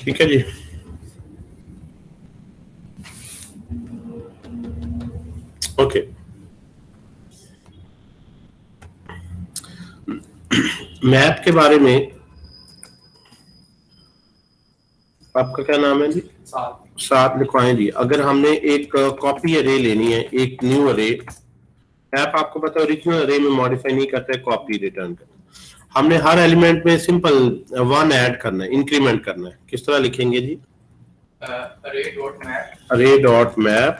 ठीक है जी। Okay, map के बारे में आपका क्या नाम है जी? साथ लिखवाएं जी। अगर हमने एक कॉपी अरे लेनी है, एक न्यू अरे, मैप आपको पता है ओरिजिनल अरे में मॉडिफाई नहीं करते, कॉपी रिटर्न करते। हमने हर एलिमेंट में सिंपल 1 ऐड करना है, इंक्रीमेंट करना है। किस तरह लिखेंगे जी? अरे डॉट मैप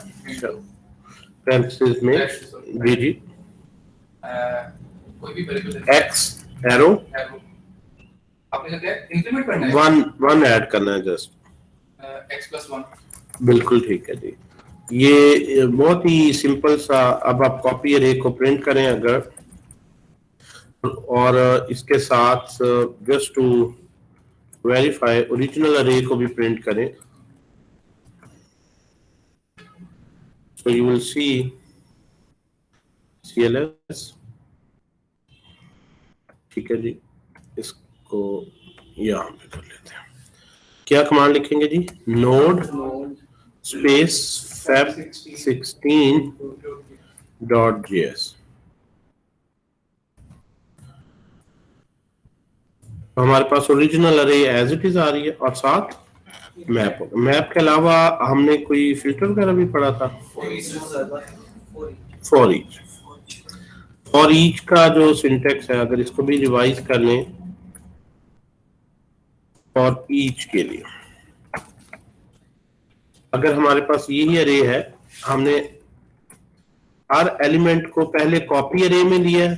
पैरेंथेसिस में जी जी कोई भी वेरिएबल एक्स एरो आपने क्या इंक्रीमेंट करना है, वन ऐड करना है, जस्ट x+1। बिल्कुल ठीक है जी। ये बहुत ही सिंपल सा। अब आप कॉपी अरे को प्रिंट करें अगर, और इसके साथ जस्ट टू वेरीफाई ओरिजिनल अरे को भी प्रिंट करें। So you will see CLS। ठीक है जी, इसको यहाँ पे कर लेते हैं। क्या कमांड लिखेंगे जी? Node space fab16.js। तो हमारे पास ओरिजिनल अरे एज इट इज आ रही है, और साथ मैप। मैप के अलावा हमने कोई फिल्टर वगैरह भी पढ़ा था, फॉर ईच का जो सिंटेक्स है, अगर इसको भी रिवाइज कर लें, फॉर ईच के लिए अगर हमारे पास यही अरे है, हमने हर एलिमेंट को पहले कॉपी अरे में लिया है,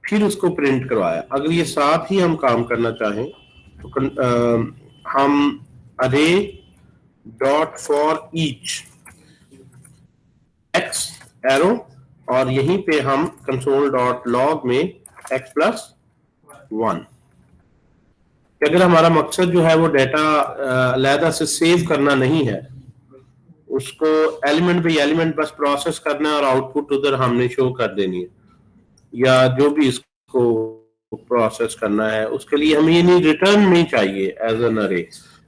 फिर उसको प्रिंट करवाया। अगर ये साथ ही हम काम करना चाहें तो हम अरे dot for each x arrow, और यहीं पे हम कंसोल डॉट लॉग में x+1। अगर हमारा मकसद जो है वो डाटा अलहदा से सेव करना नहीं है, उसको एलिमेंट बाई एलिमेंट बस प्रोसेस करना है और आउटपुट उधर हमने शो कर देनी है, या जो भी इसको प्रोसेस करना है, उसके लिए हमें ये नहीं रिटर्न नहीं चाहिए एज एन अरे।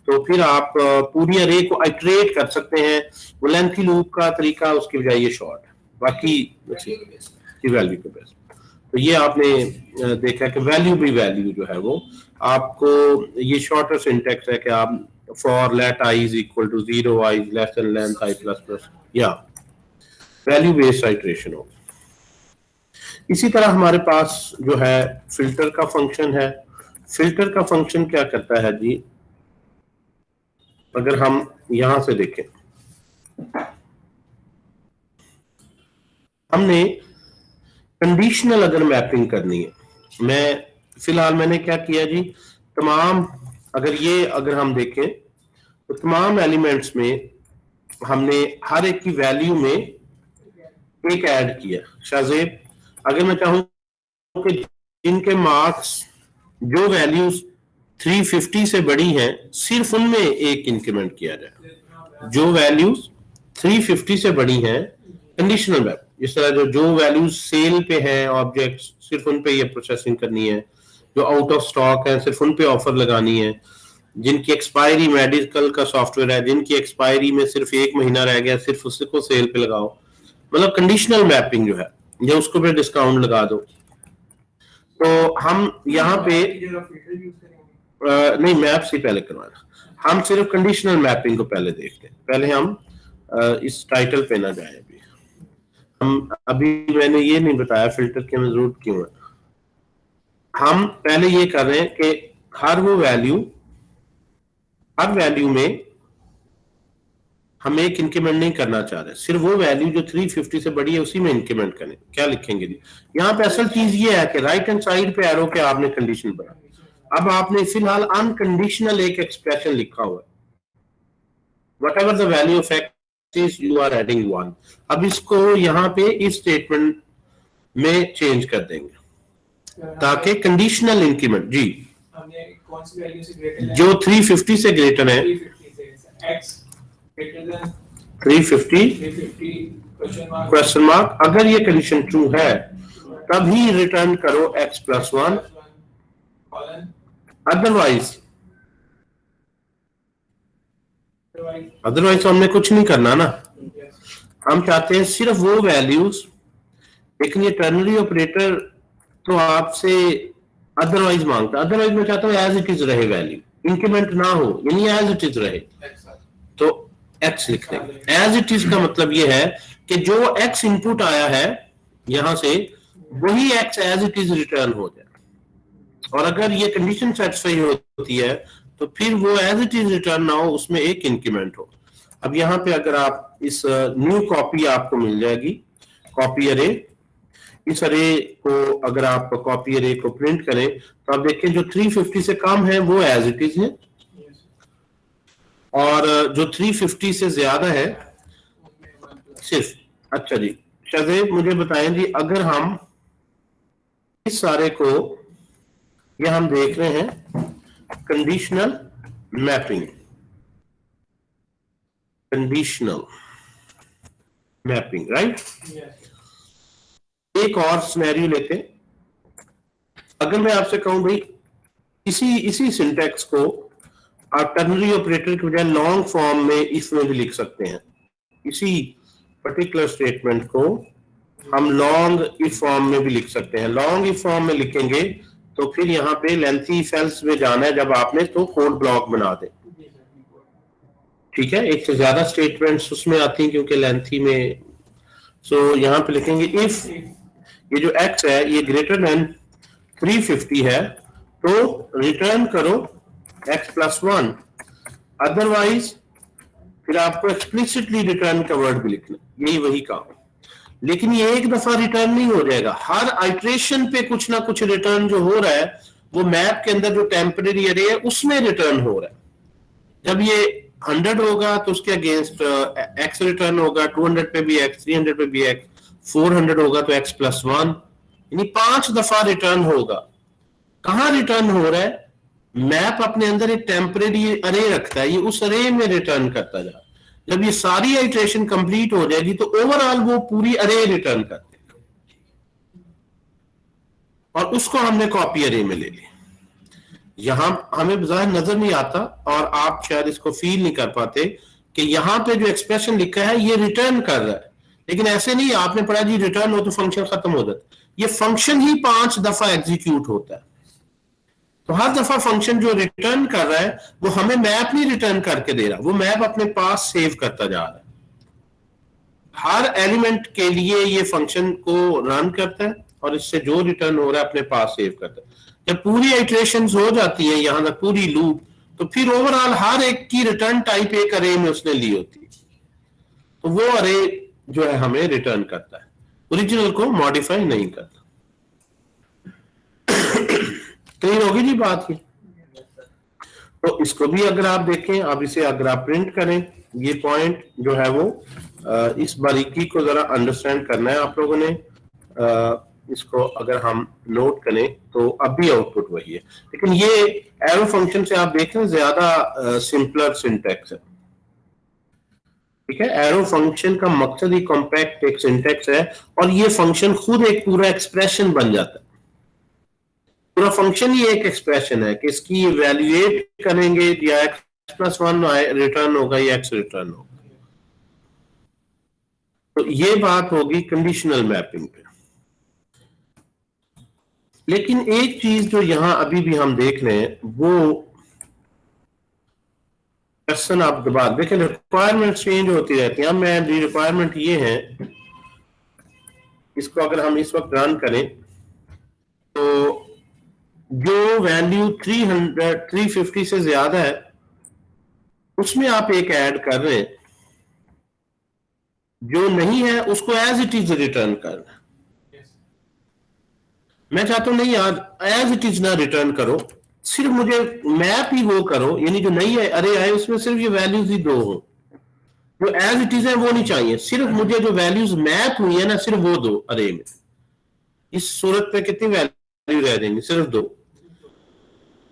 तो फिर आप पूरी अरे को आइटरेट कर सकते हैं। वो लेंथी लूप का तरीका, उसकी बजाय ये शॉर्ट है। बाकी वैल्यू के बेस। तो ये आपने देखा कि वैल्यू भी वैल्यू जो है वो आपको, ये शॉर्टर सिंटेक्स है कि आप for let i is equal to 0, i is less than length i plus plus, या वैल्यू बेस्ड आइटरेशन हो। इसी तरह हमारे पास जो है फिल्टर का फंक्शन है। फिल्टर का फंक्शन क्या करता है जी? अगर हम यहां से देखें, हमने कंडीशनल अगर मैपिंग करनी है, मैंने क्या किया जी, तमाम अगर हम देखें तो तमाम एलिमेंट्स में हमने हर एक की वैल्यू में एक ऐड किया। शाहजेब, अगर मैं चाहूं कि जिनके मार्क्स जो वैल्यूज 350 से बड़ी हैं, सिर्फ उनमें एक इंक्रीमेंट किया जाए। जो वैल्यूज 350 से बड़ी हैं, कंडीशनल मैप, इस तरह जो वैल्यूज सेल पे हैं ऑब्जेक्ट्स, सिर्फ उन पे ये प्रोसेसिंग करनी है। जो आउट ऑफ स्टॉक है, सिर्फ उन पे ऑफर लगानी है। जिनकी एक्सपायरी, मेडिकल का सॉफ्टवेयर है, जिनकी एक्सपायरी में सिर्फ 1 महीना रह गया, सिर्फ उसको सेल पे लगाओ। मतलब कंडीशनल मैपिंग जो है, या उसको पे डिस्काउंट लगा दो। तो हम यहाँ पे नहीं, मैप से पहले करवाना, हम सिर्फ कंडीशनल मैपिंग को पहले देखते हैं। पहले हम इस टाइटल पे ना जाए। अभी मैंने ये नहीं बताया फिल्टर की हमें जरूरत क्यों है। हम पहले ये कर रहे हैं कि हर वैल्यू में हम एक इंक्रीमेंट नहीं करना चाह रहे, सिर्फ वो वैल्यू जो 350 से बड़ी है उसी में इंक्रीमेंट करें। क्या लिखेंगे जी? यहाँ पे असल चीज ये है कि राइट हैंड साइड पे एरो के आपने कंडीशन बना। अब आपने फिलहाल अनकंडीशनल एक एक्सप्रेशन लिखा हुआ है, whatever the value of x you are adding 1। अब इसको यहाँ पे इस स्टेटमेंट में चेंज कर देंगे ताकि कंडीशनल इंक्रीमेंट जी, कौन सी वैल्यू से ग्रेटर है? जो 350 से ग्रेटर है, 350 क्वेश्चन मार्क। अगर ये कंडीशन ट्रू है तभी रिटर्न करो x+1, अदरवाइज अदरवाइज तो हमने कुछ नहीं करना ना, हम चाहते हैं सिर्फ वो वैल्यूज। लेकिन ये टर्नरी ऑपरेटर तो आपसे अदरवाइज मांगता, अदरवाइज मैं चाहता हूँ एज इट इज रहे वैल्यू, इंक्रीमेंट ना हो, यानी एज इट इज रहे। तो एक्स लिख देंगे। एज इट इज का मतलब ये है कि जो एक्स इनपुट आया है यहां से वही x as it is return हो जाए, और अगर ये कंडीशन सेटिस्फाई होती है तो फिर वो एज इट इज रिटर्न ना हो, उसमें एक इंक्रीमेंट हो। अब यहाँ पे अगर आप इस न्यू कॉपी आपको मिल जाएगी, कॉपी अरे, इस अरे को अगर आप कॉपी अरे को प्रिंट करें तो आप देखें जो 350 से कम है वो एज इट इज है, और जो 350 से ज्यादा है सिर्फ। अच्छा जी शाहजेब मुझे बताएं जी, अगर हम इस सारे को, ये हम देख रहे हैं conditional mapping, conditional mapping right. एक और सिनेरियो लेते हैं, अगर मैं आपसे कहूं भाई इसी सिंटैक्स को आप टर्नरी ऑपरेटर के बजाय लॉन्ग फॉर्म में इसमें भी लिख सकते हैं, इसी पर्टिकुलर स्टेटमेंट को हम लॉन्ग इफ फॉर्म में भी लिख सकते हैं। लॉन्ग इफ फॉर्म में लिखेंगे तो फिर यहाँ पे लेंथी इफ एल्स में जाना है जब आपने तो कोड ब्लॉक बना दे, ठीक है। एक से ज्यादा स्टेटमेंट्स उसमें आती हैं क्योंकि लेंथी में। सो यहाँ पे लिखेंगे इफ ये जो x है ये ग्रेटर देन 350 है तो रिटर्न करो x प्लस 1, अदरवाइज फिर आपको एक्सप्लिसिटली रिटर्न का वर्ड भी लिखना, यही वही काम। लेकिन ये एक दफा रिटर्न नहीं हो जाएगा, हर आइट्रेशन पे कुछ ना कुछ रिटर्न जो हो रहा है वो मैप के अंदर जो टेम्परेरी अरे है उसमें रिटर्न हो रहा है। जब ये 100 होगा तो उसके अगेंस्ट x रिटर्न होगा, 200 पे भी x, 300 पे भी x, 400 होगा तो x प्लस 1, यानी 5 दफा रिटर्न होगा। कहां रिटर्न हो रहा है? मैप अपने अंदर एक टेम्परेरी अरे रखता है, ये उस अरे में रिटर्न करता जा। जब ये सारी आइट्रेशन कंप्लीट हो जाएगी तो ओवरऑल वो पूरी अरे रिटर्न करते हैं, और उसको हमने कॉपी अरे में ले लिया। यहां हमें बाहर नजर नहीं आता और आप शायद इसको फील नहीं कर पाते कि यहां पे जो एक्सप्रेशन लिखा है ये रिटर्न कर रहा है, लेकिन ऐसे नहीं आपने पढ़ा जी रिटर्न हो तो फंक्शन खत्म हो जाता। ये फंक्शन ही 5 दफा एग्जीक्यूट होता है, तो हर दफा फंक्शन जो रिटर्न कर रहा है वो हमें मैप नहीं रिटर्न करके दे रहा, वो मैप अपने पास सेव करता जा रहा है। हर एलिमेंट के लिए ये फंक्शन को रन करता है और इससे जो रिटर्न हो रहा है अपने पास सेव करता है। जब पूरी आइट्रेशंस हो जाती है यहां तक पूरी लूप, तो फिर ओवरऑल हर एक की रिटर्न टाइप एक अरे में उसने ली होती है, तो वो अरे जो है हमें रिटर्न करता है, ओरिजिनल को मॉडिफाई नहीं करता। क्लियर होगी जी बात की? तो इसको भी अगर आप देखें, आप इसे अगर आप प्रिंट करें, ये पॉइंट जो है वो इस बारीकी को जरा अंडरस्टैंड करना है आप लोगों ने। इसको अगर हम नोट करें तो अब भी आउटपुट वही है, लेकिन ये एरो फंक्शन से आप देख रहे हैं ज्यादा सिंपलर सिंटैक्स है, ठीक है। एरो फंक्शन का मकसद ही कॉम्पैक्ट एक सिंटैक्स है, और ये फंक्शन खुद एक पूरा एक्सप्रेशन बन जाता है। पूरा फंक्शन ही एक एक्सप्रेशन है कि इसकी इवैल्यूएट करेंगे या x प्लस 1 रिटर्न होगा या x रिटर्न होगा। तो ये बात होगी कंडीशनल मैपिंग पे। लेकिन एक चीज जो यहां अभी भी हम देख रहे हैं वो क्वेश्चन आप दोबारा देखें, रिक्वायरमेंट चेंज होती रहती है। मैं रिक्वायरमेंट ये है, इसको अगर हम इस वक्त रन करें तो जो वैल्यू 350 से ज्यादा है उसमें आप एक ऐड कर रहे हैं, जो नहीं है उसको एज इट इज रिटर्न करना। मैं चाहता हूं नहीं यार एज इट इज ना रिटर्न करो, सिर्फ मुझे मैप ही वो करो, यानी जो नहीं है अरे आए उसमें सिर्फ ये वैल्यूज ही 2 हो, जो एज इट इज है वो नहीं चाहिए, सिर्फ मुझे जो वैल्यूज मैप हुई है ना सिर्फ वो 2 अरे में। इस सूरत पे कितनी वैल्यू रह जाएंगी? सिर्फ 2,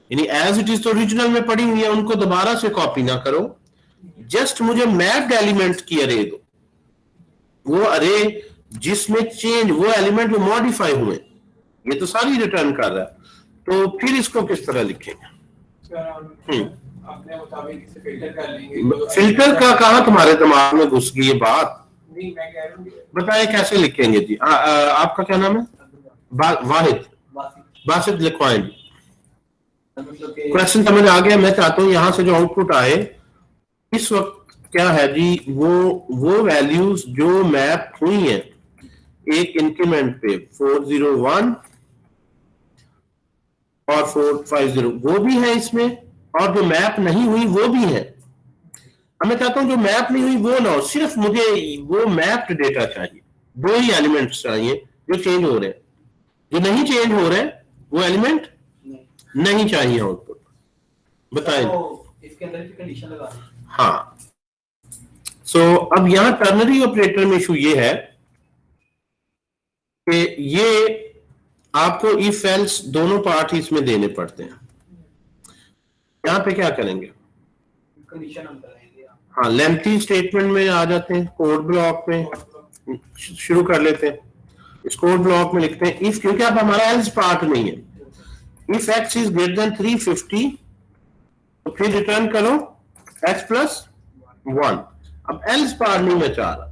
यानी एज इट इज तो ओरिजिनल में पड़ी हुई है, उनको दोबारा से कॉपी ना करो, जस्ट मुझे मैप्ड एलिमेंट की अरे दो, वो अरे जिसमें चेंज, वो एलिमेंट जो मॉडिफाई हुए, ये तो सारी रिटर्न कर रहा है। तो फिर इसको किस तरह लिखेंगे? अपने मुताबिक इसे फिल्टर कर लेंगे। फिल्टर का कहाँ तुम्हारे दिमाग में घुस गई ये बात? नहीं, मैं कह रहा हूँ बताए कैसे लिखेंगे जी? आपका क्या नाम है? वाहिद बासित लिखवाएं। मतलब क्वेश्चन समझ आ गया? मैं चाहता हूँ यहाँ से जो आउटपुट आए इस वक्त क्या है जी, वो वैल्यूज जो मैप हुई हैं एक इंक्रीमेंट पे 401 और 450 वो भी है इसमें, और जो मैप नहीं हुई वो भी है। अब मैं चाहता हूं जो मैप नहीं हुई वो ना हो, सिर्फ मुझे वो मैप्ड डेटा चाहिए। दो ही एलिमेंट्स चाहिए जो चेंज हो रहे हैं, जो नहीं चेंज हो रहे हैं वो एलिमेंट नहीं चाहिए आउटपुट। बताएं। इसके अंदर कंडीशन लगा। हाँ, सो अब यहां टर्नरी ऑपरेटर में इशू ये है कि ये आपको इफ एल्स दोनों पार्ट ही इसमें देने पड़ते हैं। यहां पे क्या करेंगे? कंडीशन हम कराएंगे। हाँ, लेंथी स्टेटमेंट में आ जाते हैं, कोड ब्लॉक में शुरू कर लेते हैं। इस कोड ब्लॉक में लिखते हैं इफ, क्योंकि अब हमारा एल्स पार्ट नहीं है, if x is greater than 350 तो फिर रिटर्न करो x प्लस 1। अब एल्स पार्ट नहीं मैं चाह रहा।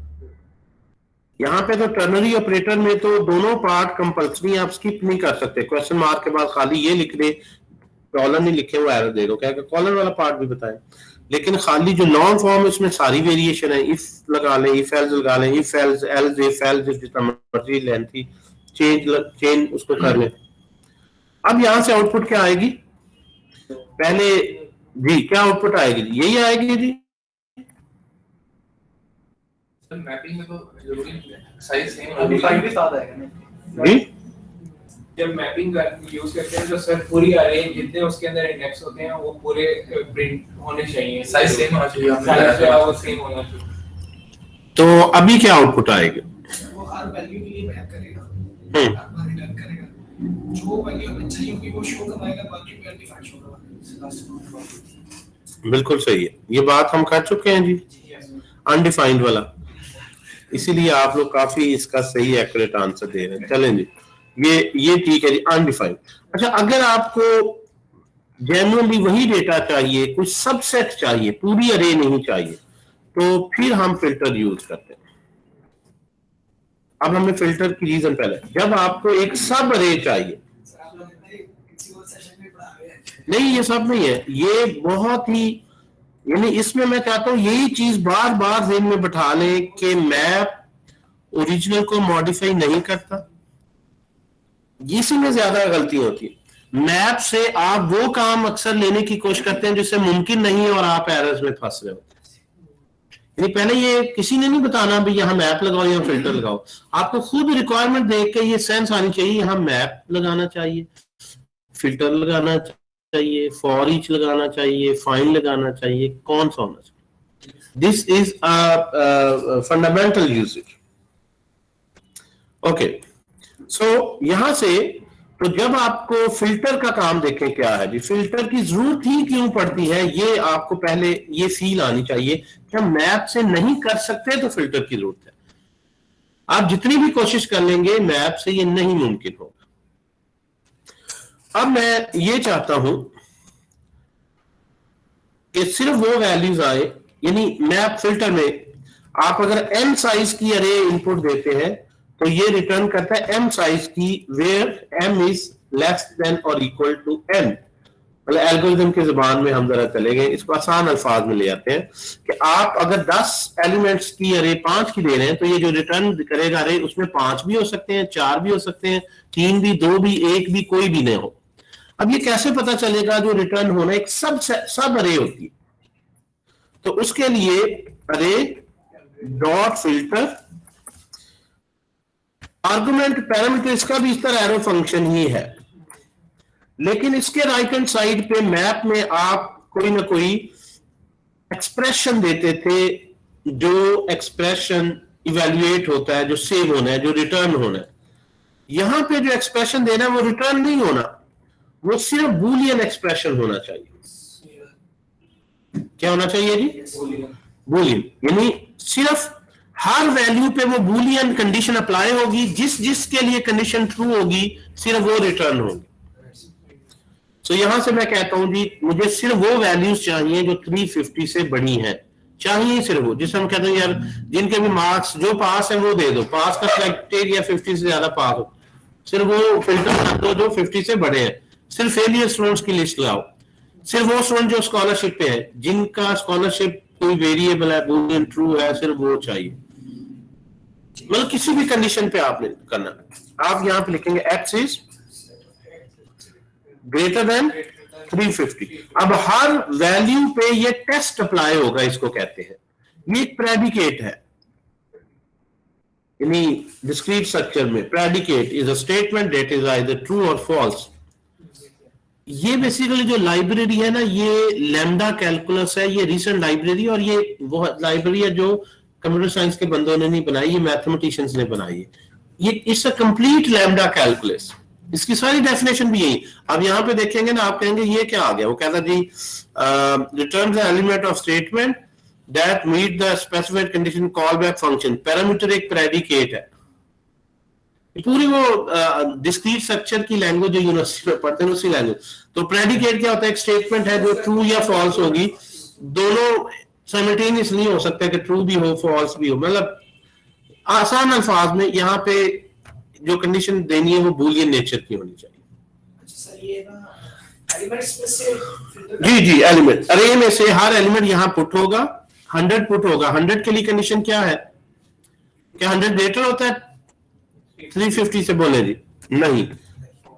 यहां पे तो टर्नरी ऑपरेटर में तो दोनों पार्ट कंपल्सरी, आप स्किप नहीं कर सकते। क्वेश्चन मार्क के बाद खाली ये लिख दे, कॉलम नहीं लिखे वो एरर दे दो, क्या कॉलम वाला पार्ट भी बताए। लेकिन खाली जो नॉन फॉर्म है उसमें सारी वेरिएशन है, इफ लगा लें, इफ एल्स लगा लें, if else else if else जितना मर्जी लेंथी चेंज उसको कर लें। अब यहां से आउटपुट क्या आएगी? पहले जी क्या आउटपुट आएगी? यही आएगी जी। मैपिंग में तो जरूरी नहीं है साइज सेम अनडिफाइंड भी साथ आएगा ना जी। जब मैपिंग यूज करते हैं तो सर पूरी अरे जितने उसके अंदर इंडेक्स होते हैं वो पूरे प्रिंट होने चाहिए, साइज सेम होना चाहिए, साइज जो है वो सेम होना चाहिए। तो अभी क्या आउटपुट आएगी? वो हर वैल्यू के लिए मैप करेगा, हर रिटर्न करेगा, जो वैल्यू हमें चाहिए होगी वो शो करवाएगा, बाकी पे अनडिफाइंड शो करवाएगा। बिल्कुल सही है, ये बात हम कर चुके हैं जी, अनडिफाइंड वाला। इसीलिए आप लोग काफी इसका सही एक्यूरेट आंसर दे रहे हैं। चलें जी, ये ठीक है जी, अनडिफाइंड। अच्छा, अगर आपको जेन्युइनली वही डेटा चाहिए, कुछ सबसेट चाहिए, पूरी अरे नहीं चाहिए, तो फिर हम फिल्टर यूज करते हैं। अब हमें फिल्टर की रीजन पहले, जब आपको एक सब अरे चाहिए, नहीं ये सब नहीं है, ये बहुत ही, यानी इसमें मैं चाहता हूं यही चीज बार बार ज़हन में बैठा लें कि मैप ओरिजिनल को मॉडिफाई नहीं करता। इसी में ज्यादा गलती होती है। मैप से आप वो काम अक्सर लेने की कोशिश करते हैं जिससे मुमकिन नहीं है और आप एरर्स में फंस रहे होते हैं। यानी पहले ये किसी ने नहीं बताना भी यहाँ मैप लगाओ या फिल्टर लगाओ, आपको खुद रिक्वायरमेंट देख के ये सेंस आनी चाहिए, यहाँ मैप लगाना चाहिए, फिल्टर लगाना चाहिए, फॉर ईच लगाना चाहिए, फाइंड लगाना चाहिए, कौन सा होना चाहिए। This is fundamental usage. Okay, so यहां से तो जब आपको फिल्टर का काम देखें क्या है जी, फिल्टर की जरूरत ही क्यों पड़ती है, ये आपको पहले ये फील आनी चाहिए कि हम मैप से नहीं कर सकते तो फिल्टर की जरूरत है। आप जितनी भी कोशिश कर लेंगे मैप से ये नहीं मुमकिन होगा। अब मैं ये चाहता हूं कि सिर्फ वो वैल्यूज आए, यानी मैप फिल्टर में आप अगर m साइज की अरे इनपुट देते हैं तो ये रिटर्न करता है m साइज की where m is less than और इक्वल टू n। मतलब एल्गोरिथम की जुबान में हम जरा चलेंगे, इसको आसान अल्फाज में ले आते हैं कि आप अगर 10 एलिमेंट्स की अरे 5 की दे रहे हैं तो ये जो रिटर्न करेगा अरे उसमें 5 भी हो सकते हैं, 4 भी हो सकते हैं, 3 भी, 2 भी, 1 भी, कोई भी नहीं हो। अब ये कैसे पता चलेगा? जो रिटर्न होना एक सब अरे होती है, तो उसके लिए अरे डॉट फिल्टर आर्गुमेंट पैरामीटर, इसका भी इस तरह एरो फंक्शन ही है, लेकिन इसके राइट हैंड साइड पे मैप में आप कोई ना कोई एक्सप्रेशन देते थे, जो एक्सप्रेशन इवेल्युएट होता है, जो सेव होना है, जो रिटर्न होना है। यहां पे जो एक्सप्रेशन देना है वो रिटर्न नहीं होना, वो सिर्फ बूलियन एक्सप्रेशन होना चाहिए। क्या होना चाहिए जी? बूलियन, यानी सिर्फ हर वैल्यू पे वो बूलियन कंडीशन अप्लाई होगी, जिसके लिए कंडीशन ट्रू होगी सिर्फ वो रिटर्न होगी। सो यहां से मैं कहता हूं जी मुझे सिर्फ वो वैल्यूज चाहिए जो 350 से बड़ी हैं, चाहिए सिर्फ वो, जिससे हम कहते हैं यार जिनके भी मार्क्स जो पास है वो दे दो, पास का सिलेक्टेड या 50 से ज्यादा पास हो, सिर्फ वो फिल्टर कर दो जो 50 से बड़े हैं। सिर्फ फेलियर स्टूडेंट्स की लिस्ट लाओ, सिर्फ वो स्टूडेंट जो स्कॉलरशिप पे है, जिनका स्कॉलरशिप कोई वेरिएबल है, बूलियन ट्रू है, सिर्फ वो चाहिए। मतलब किसी भी कंडीशन पे आपने करना, आप यहाँ पे लिखेंगे x इज ग्रेटर देन 350। अब हर वैल्यू पे ये टेस्ट अप्लाई होगा, इसको कहते हैं, ये एक प्रेडिकेट है, यानी डिस्क्रीट स्ट्रक्चर में predicate is a statement that is either true और फॉल्स। ये बेसिकली जो लाइब्रेरी है ना, ये लैम्डा कैलकुलस है, ये रिसेंट लाइब्रेरी, और ये वो लाइब्रेरी है जो कंप्यूटर साइंस के बंदों ने नहीं बनाई, ये मैथमेटिशियंस ने बनाई है। ये it's a complete lambda calculus, इसकी सारी डेफिनेशन भी यही। अब यहाँ पे देखेंगे ना, आप कहेंगे ये क्या आ गया, वो कहता जी return the element of statement that meet the specified condition call back function. Parameter एक प्रेडिकेट है, पूरी वो डिस्क्रीट स्ट्रक्चर की लैंग्वेज जो यूनिवर्सिटी में पढ़ते हैं उसी लैंग्वेज। तो प्रेडिकेट क्या होता है, एक स्टेटमेंट है जो ट्रू या फॉल्स होगी, दोनों साइमल्टेनियस नहीं हो सकता कि ट्रू भी हो फॉल्स भी हो। मतलब आसान अल्फाज में यहाँ पे जो कंडीशन देनी है वो बूलियन नेचर की होनी चाहिए। जी जी, एलिमेंट अरे में से हर एलिमेंट यहाँ पुट होगा, 100 पुट होगा। 100 के लिए कंडीशन क्या है, क्या 100 ग्रेटर होता है 350 से? बोले जी नहीं,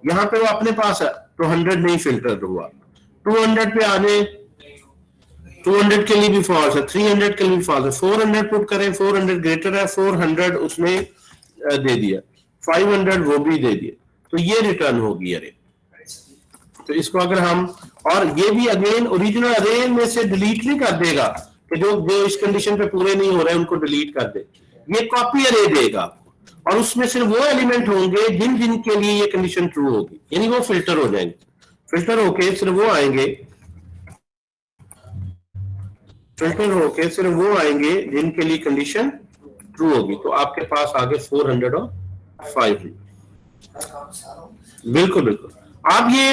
यहाँ पे वो अपने पास है तो 100 नहीं फिल्टर हुआ। 200 पे आने, 200 के लिए भी फॉल्स है, 300 के लिए भी फॉल्स है। 400 पुट करें, 400 ग्रेटर है, 400 उसने दे दिया, 500 वो भी दे दिया, तो ये रिटर्न होगी अरे। तो इसको अगर हम, और ये भी अगेन ओरिजिनल अरे में से डिलीट नहीं कर देगा कि जो इस कंडीशन पे पूरे नहीं हो रहे उनको डिलीट कर दे, ये कॉपी अरे देगा और उसमें सिर्फ वो एलिमेंट होंगे जिन जिन के लिए ये कंडीशन ट्रू होगी, यानी वो फिल्टर हो जाएंगे। फिल्टर होके सिर्फ वो आएंगे, फिल्टर होके सिर्फ वो आएंगे जिनके लिए कंडीशन ट्रू होगी। तो आपके पास आगे 400 और 500। बिल्कुल बिल्कुल, आप ये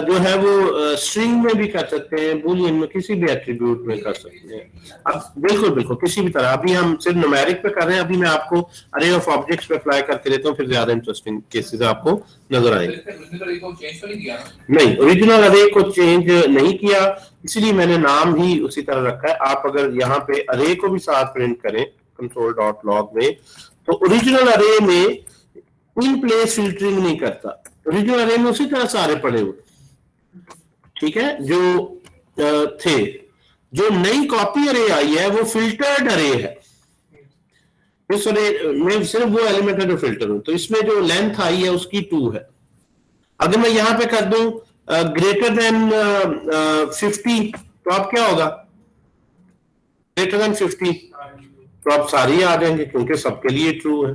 जो है वो स्ट्रिंग में भी कर सकते हैं, बूलियन में, किसी भी एट्रीब्यूट में कर सकते हैं। अब बिल्कुल बिल्कुल किसी भी तरह, अभी हम सिर्फ न्यूमेरिक पे कर रहे हैं, अभी मैं आपको अरे ऑफ ऑब्जेक्ट्स पे अप्लाई करके देता हूँ, फिर ज्यादा इंटरेस्टिंग केसेस आपको नजर आएंगे। नहीं, ओरिजिनल अरे को चेंज नहीं किया, इसलिए मैंने नाम ही उसी तरह रखा है। आप अगर यहाँ पे अरे को भी साथ प्रिंट करें console.log में, तो ओरिजिनल अरे में इन प्लेस फिल्टरिंग नहीं करता, ओरिजिनल अरे में उसी तरह सारे पड़े हुए, ठीक है, जो थे। जो नई कॉपी अरे आई है वो फिल्टर्ड अरे है, इस अरे में सिर्फ वो एलिमेंट है जो फिल्टर हो। तो इसमें जो लेंथ आई है उसकी 2 है। अगर मैं यहां पे कर दूं ग्रेटर देन 50, तो आप क्या होगा, ग्रेटर देन 50, तो आप सारी आ जाएंगे क्योंकि सबके लिए ट्रू है।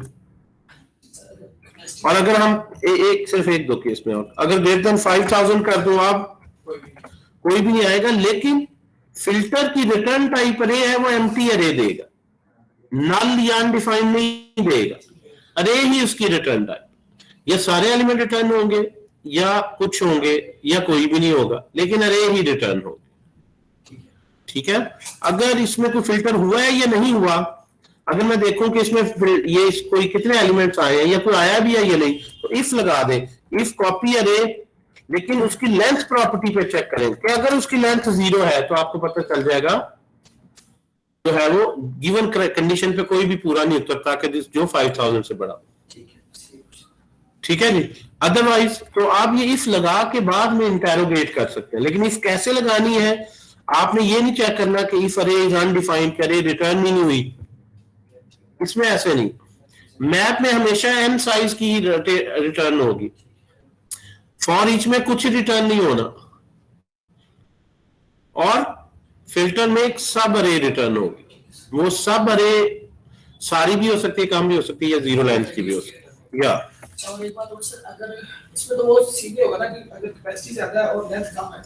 और अगर हम सिर्फ एक दो केस में, और अगर ग्रेटर देन 5000 कर दूं आप, कोई भी नहीं आएगा, लेकिन फिल्टर की रिटर्न टाइप अरे है वो एम्प्टी अरे देगा, नल या अनडिफाइंड नहीं देगा, अरे ही उसकी रिटर्न टाइप। या सारे एलिमेंट रिटर्न होंगे या कुछ होंगे या कोई भी नहीं होगा, लेकिन अरे ही रिटर्न होगी, ठीक है। अगर इसमें कोई फिल्टर हुआ है या नहीं हुआ, अगर मैं देखूं कि इसमें ये कोई कितने एलिमेंट्स आए हैं या कोई आया भी है या नहीं, तो इफ लगा दें, इफ कॉपी अरे, लेकिन उसकी लेंथ प्रॉपर्टी पे चेक करें कि अगर उसकी लेंथ 0 है तो आपको पता चल जाएगा जो है वो गिवन कंडीशन पे कोई भी पूरा नहीं उतरता कि जो 5000 से बड़ा, ठीक है जी। अदरवाइज तो आप ये इफ लगा के बाद में इंटेरोगेट कर सकते हैं, लेकिन इफ कैसे लगानी है, आपने ये नहीं चेक करना कि इफ अरे इज अनडिफाइंड अरे रिटर्न नहीं हुई, इसमें ऐसे नहीं। मैप में हमेशा n साइज की रिटर्न होगी, फॉर ईच में कुछ रिटर्न नहीं होना, और फिल्टर में एक सब अरे रिटर्न होगी। वो सब अरे सारी भी हो सकती है, कम भी हो सकती है, या 0 लेंथ की भी हो सकती है। या और एक बात और सर, अगर इसमें तो वो सीधे होगा ना कि अगर कैपेसिटी ज्यादा है और लेंथ कम है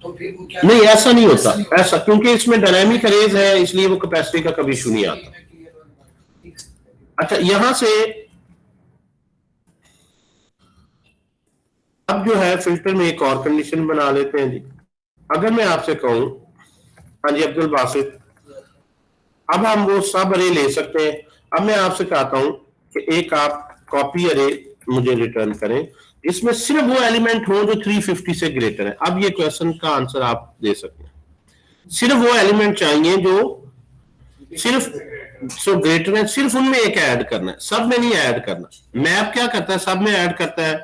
तो फिर वो क्या, नहीं ऐसा नहीं होता, ऐसा क्योंकि इसमें डायनामिक अरेज है, इसलिए वो कैपेसिटी का कभी इशू नहीं आता। अच्छा, यहां से अब जो है फिल्टर में एक और कंडीशन बना लेते हैं जी। अगर मैं आपसे कहूं, हाँ जी अब्दुल बासित, अब हम वो सब अरे ले सकते हैं। अब मैं आपसे कहता हूं कि एक आप कॉपी अरे मुझे रिटर्न करें इसमें सिर्फ वो एलिमेंट हो जो 350 से ग्रेटर है। अब ये क्वेश्चन का आंसर आप दे सकते हैं। सिर्फ वो एलिमेंट चाहिए जो सिर्फ ग्रेटर है, सिर्फ उनमें एक ऐड करना है, सब में नहीं ऐड करना। मैप क्या करता है, सब में ऐड करता है,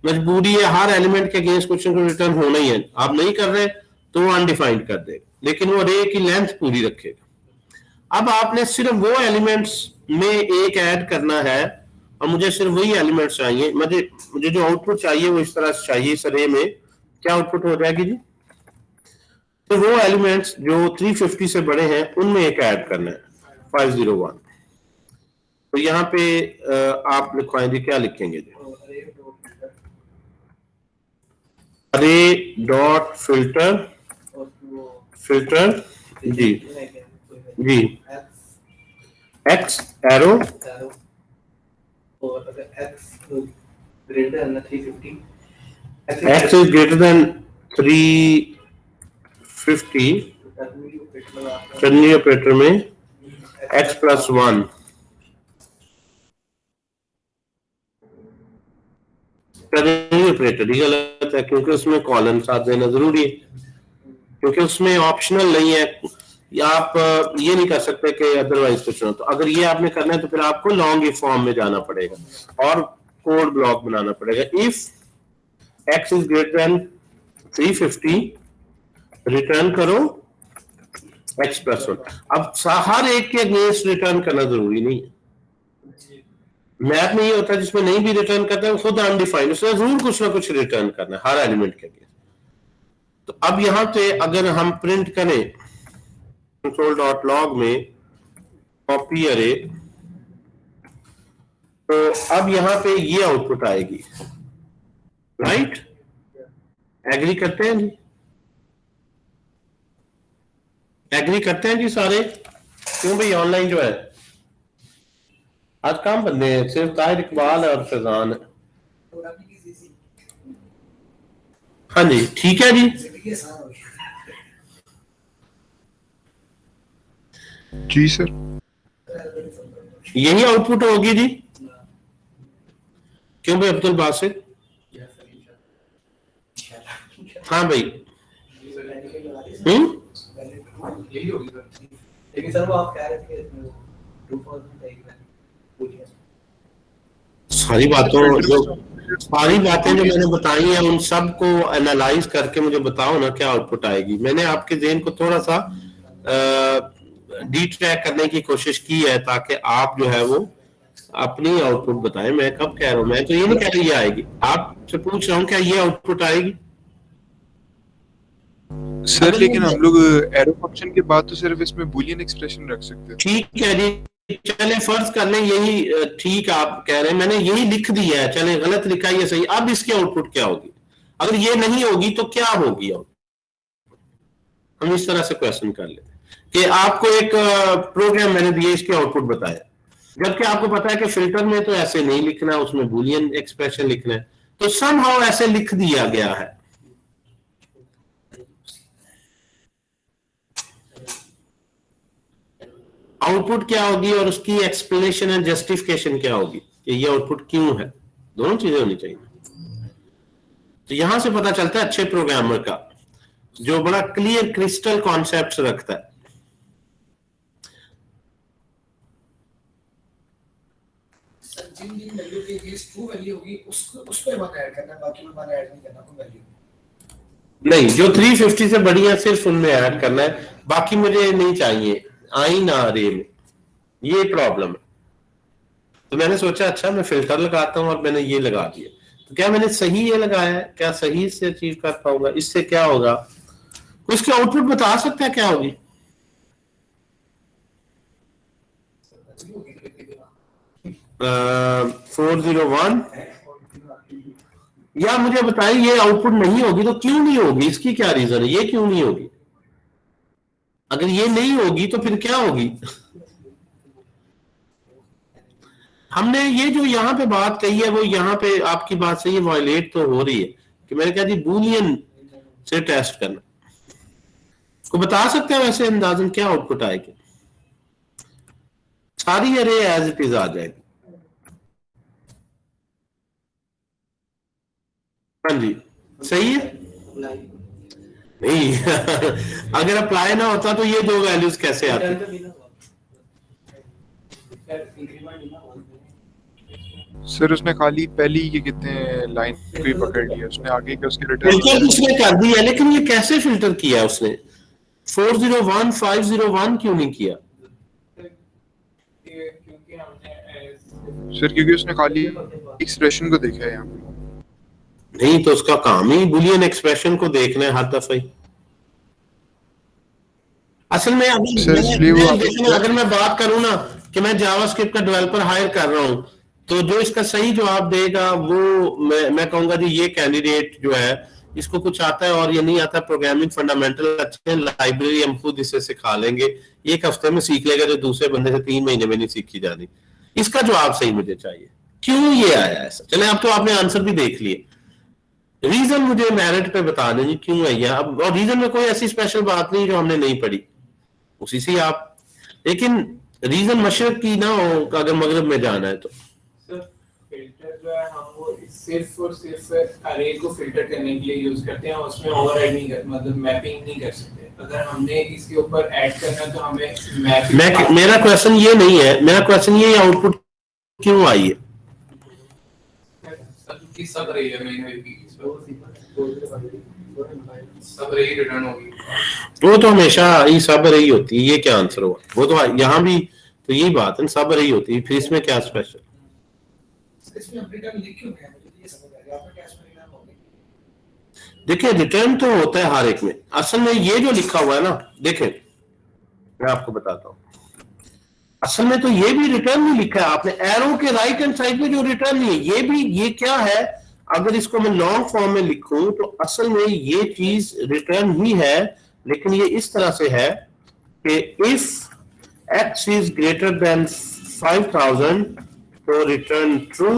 मजबूरी है, हर एलिमेंट के अगेंस्ट क्वेश्चन को रिटर्न होना ही है। आप नहीं कर रहे तो वो अनडिफाइंड कर देगा, लेकिन वो अरे की लेंथ पूरी रखेगा। अब आपने सिर्फ वो एलिमेंट्स में एक ऐड करना है और मुझे सिर्फ वही एलिमेंट्स चाहिए। मुझे जो आउटपुट चाहिए वो इस तरह से चाहिए। इस अरे में क्या आउटपुट हो जाएगी जी? तो वो एलिमेंट्स जो 350 से बड़े हैं उनमें एक ऐड करना है 501। तो यहाँ पे आप लिखवाएंगे, क्या लिखेंगे जी? अरे डॉट फिल्टर जी जी x arrow x is greater than 350 ternary operator में x प्लस 1 टर्नरी ऑपरेटर ही गलत है क्योंकि उसमें कॉलन साथ देना जरूरी है, क्योंकि उसमें ऑप्शनल नहीं है। या आप ये नहीं कर सकते कि अदरवाइज कुछ ना। तो अगर ये आपने करना है तो फिर आपको लॉन्ग इफ फॉर्म में जाना पड़ेगा और कोड ब्लॉक बनाना पड़ेगा। If x is greater than 350 return करो x प्लस 1। अब हर एक के अगेंस्ट रिटर्न करना जरूरी नहीं है। मैप में ये होता है जिसमें नहीं भी रिटर्न करता है वो खुद अनडिफाइंड, उसमें जरूर कुछ ना कुछ रिटर्न करना है हर एलिमेंट के अगेंस्ट। तो अब यहां पे अगर हम प्रिंट करें console.log में कॉपी अरे, तो अब यहां पे ये आउटपुट आएगी, राइट? एग्री करते हैं जी? एग्री करते हैं जी सारे? क्यों भाई ऑनलाइन जो है आज काम बंदे हैं, सिर्फ ताहिर इकबाल और फैजान है। हाँ जी ठीक है जी। जी सर, यही आउटपुट होगी जी? क्यों भाई अब्दुल बासित? हाँ भाई यही होगी सर। लेकिन सर वो आप कह रहे थे सारी बातें जो मैंने बताई हैं उन सब को एनालाइज करके मुझे बताओ ना क्या आउटपुट आएगी। मैंने आपके ज़हन को थोड़ा सा डी ट्रैक करने की कोशिश की है ताकि आप जो है वो अपनी आउटपुट बताएं। मैं कब कह रहा हूं, मैं तो ये नहीं कह रही ये आएगी, आपसे पूछ रहा हूं क्या ये आउटपुट आएगी सर? लेकिन हम लोग एरो फंक्शन के बाद तो सिर्फ इसमें बूलियन एक्सप्रेशन रख सकते हैं। ठीक है जी, चले फर्ज कर लें यही ठीक आप कह रहे हैं, मैंने यही लिख दिया है, चले गलत लिखा ये सही। अब इसकी आउटपुट क्या होगी? अगर ये नहीं होगी तो क्या होगी? हम इस तरह से क्वेश्चन कर लेते कि आपको एक प्रोग्राम मैंने दिया, इसके आउटपुट बताया, जबकि आपको पता है कि फिल्टर में तो ऐसे नहीं लिखना, उसमें बूलियन एक्सप्रेशन लिखना है, तो समहाउ ऐसे लिख दिया गया है। आउटपुट क्या होगी और उसकी एक्सप्लेनेशन एंड जस्टिफिकेशन क्या होगी कि ये आउटपुट क्यों है? दोनों चीजें होनी चाहिए। तो यहां से पता चलता है अच्छे प्रोग्रामर का जो बड़ा क्लियर क्रिस्टल कॉन्सेप्ट्स रखता है। जिन वैल्यू के अगेंस्ट ट्रू वैल्यू होगी उस पे वन ऐड करना, बाकी में वन ऐड नहीं करना कोई वैल्यू नहीं। जो 350 से बड़ी है सिर्फ उनमें ऐड करना है, बाकी मुझे नहीं चाहिए आई ना अरे में, ये प्रॉब्लम है। तो मैंने सोचा अच्छा मैं फिल्टर लगाता हूं और मैंने ये लगा दिया। तो क्या मैंने सही ये लगाया है? क्या सही से अचीव कर पाऊंगा? इससे क्या होगा? उसकी आउटपुट बता सकता है क्या होगी? uh, 401 या मुझे बताइए ये आउटपुट नहीं होगी तो क्यों नहीं होगी? इसकी क्या रीजन है? ये क्यों नहीं होगी? अगर ये नहीं होगी तो फिर क्या होगी? हमने ये जो यहाँ पे बात कही है वो यहाँ पे आपकी बात सही है, वायलेट तो हो रही है, कि मैंने कहा जी बूलियन से टेस्ट करना, को बता सकते हैं वैसे अंदाजन क्या आउटपुट आएगी? सारी अरे एज इट इज आ जाएगी। हाँ जी सही है। नहीं अगर अप्लाई ना होता तो ये दो वैल्यूज कैसे आती? सर उसने खाली पहली ये कितने लाइन को ही पकड़ लिया, उसने आगे के उसके फिल्टर रिटर्न उसने कर दिया, लेकिन ये कैसे फिल्टर किया उसने? 401 501 क्यों नहीं किया? क्योंकि हमने सर क्योंकि उसने खाली एक्सप्रेशन को देखा है यहाँ पे। नहीं तो उसका काम ही बुलियन एक्सप्रेशन को देखना है हर दफा ही। असल में सर इसलिए वो अगर मैं बात करूं ना कि मैं जावास्क्रिप्ट का डेवलपर हायर कर रहा हूं, तो जो इसका सही जवाब देगा वो मैं कहूंगा जी ये कैंडिडेट जो है इसको कुछ आता है और ये नहीं आता, प्रोग्रामिंग फंडामेंटल अच्छे हैं, लाइब्रेरी हम खुद इसे सिखा लेंगे, एक हफ्ते में सीख लेगा जो दूसरे बंदे से 3 महीने में नहीं सीखी जानी। इसका जवाब सही मुझे चाहिए, क्यों ये आया ऐसा? चले अब तो आपने आंसर भी देख लिए, रीजन मुझे मेरिट पे बता दें क्यों है यह। अब और रीजन में कोई ऐसी स्पेशल बात नहीं जो हमने नहीं पढ़ी, उसी से आप, लेकिन रीजन मशरक की ना हो अगर मगरब में जाना है तो। सर फिल्टर जो है हम वो सिर्फ और सिर्फ अरे को फिल्टर करने के लिए यूज करते हैं, उसमें ओवरराइड नहीं कर, मतलब मैपिंग नहीं कर सकते। अगर हमने इसके ऊपर ऐड करना है तो हमें मैपिंग। मेरा क्वेश्चन ये नहीं है, मेरा क्वेश्चन ये आउटपुट क्यों आई है? सब रही है सब रही रिटर्न होगी, वो तो हमेशा ही सब रही होती है, ये क्या आंसर हुआ? वो तो यहाँ भी तो यही बात है, सब रही होती है, फिर इसमें क्या स्पेशल? इसमें रिटर्न लिख क्यों गया, मुझे ये समझ आ गया आपका क्या परिणाम होगा। देखिए रिटर्न तो होता है हर एक में, असल में ये जो लिखा हुआ है ना, देखें मैं आपको बताता हूँ, असल में तो ये भी रिटर्न नहीं लिखा है आपने, एरो के राइट हैंड साइड में जो रिटर्न नहीं है ये भी, ये क्या है? अगर इसको मैं लॉन्ग फॉर्म में लिखूं तो असल में ये चीज रिटर्न ही है, लेकिन ये इस तरह से है कि if x is greater than 5000 तो return true,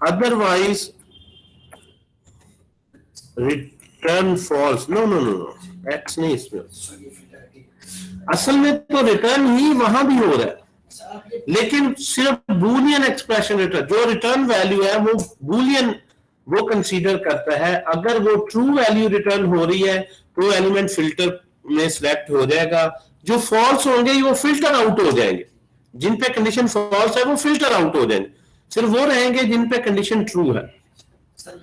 otherwise return false. No no no no x नहीं इसमें, असल में तो रिटर्न ही वहां भी हो रहा है, लेकिन सिर्फ बूलियन एक्सप्रेशन रिटर्न, जो रिटर्न वैल्यू है वो बूलियन वो कंसीडर करता है। अगर वो ट्रू वैल्यू रिटर्न हो रही है तो एलिमेंट फिल्टर में सिलेक्ट हो जाएगा, जो फॉल्स होंगे वो फिल्टर आउट हो जाएंगे, जिन पे कंडीशन फॉल्स है वो फिल्टर आउट हो जाएंगे, सिर्फ वो रहेंगे जिन पे कंडीशन ट्रू है। असल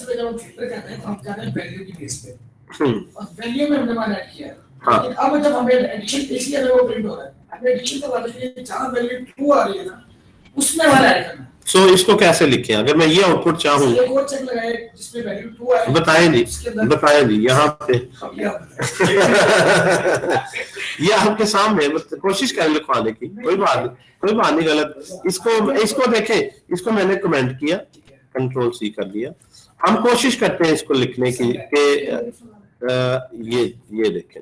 में जब हम फिल्टर करते हैं तो हम जाते हैं वैल्यू की बेस पे, और वैल्यू में हमने मान ऐड किया है। हाँ। लेकिन अब जब हमें एडिशन इसलिए हमें वो प्रिंट हो रहा है, हमें एडिशन का वाले के जहां वैल्यू ट्रू आ रही है ना उसमें वाला ऐड करना। सो इसको कैसे लिखें अगर मैं ये आउटपुट चाहूं? एक और चेक लगाए जिसमें वैल्यू ट्रू आए, बताएं जी, बताएं जी यहाँ पे ये आपके सामने, कोशिश करें लिखवाने की, कोई बात नहीं गलत। इसको देखें, इसको मैंने कमेंट किया, कंट्रोल सी कर दिया, हम कोशिश करते हैं इसको लिखने की ये देखें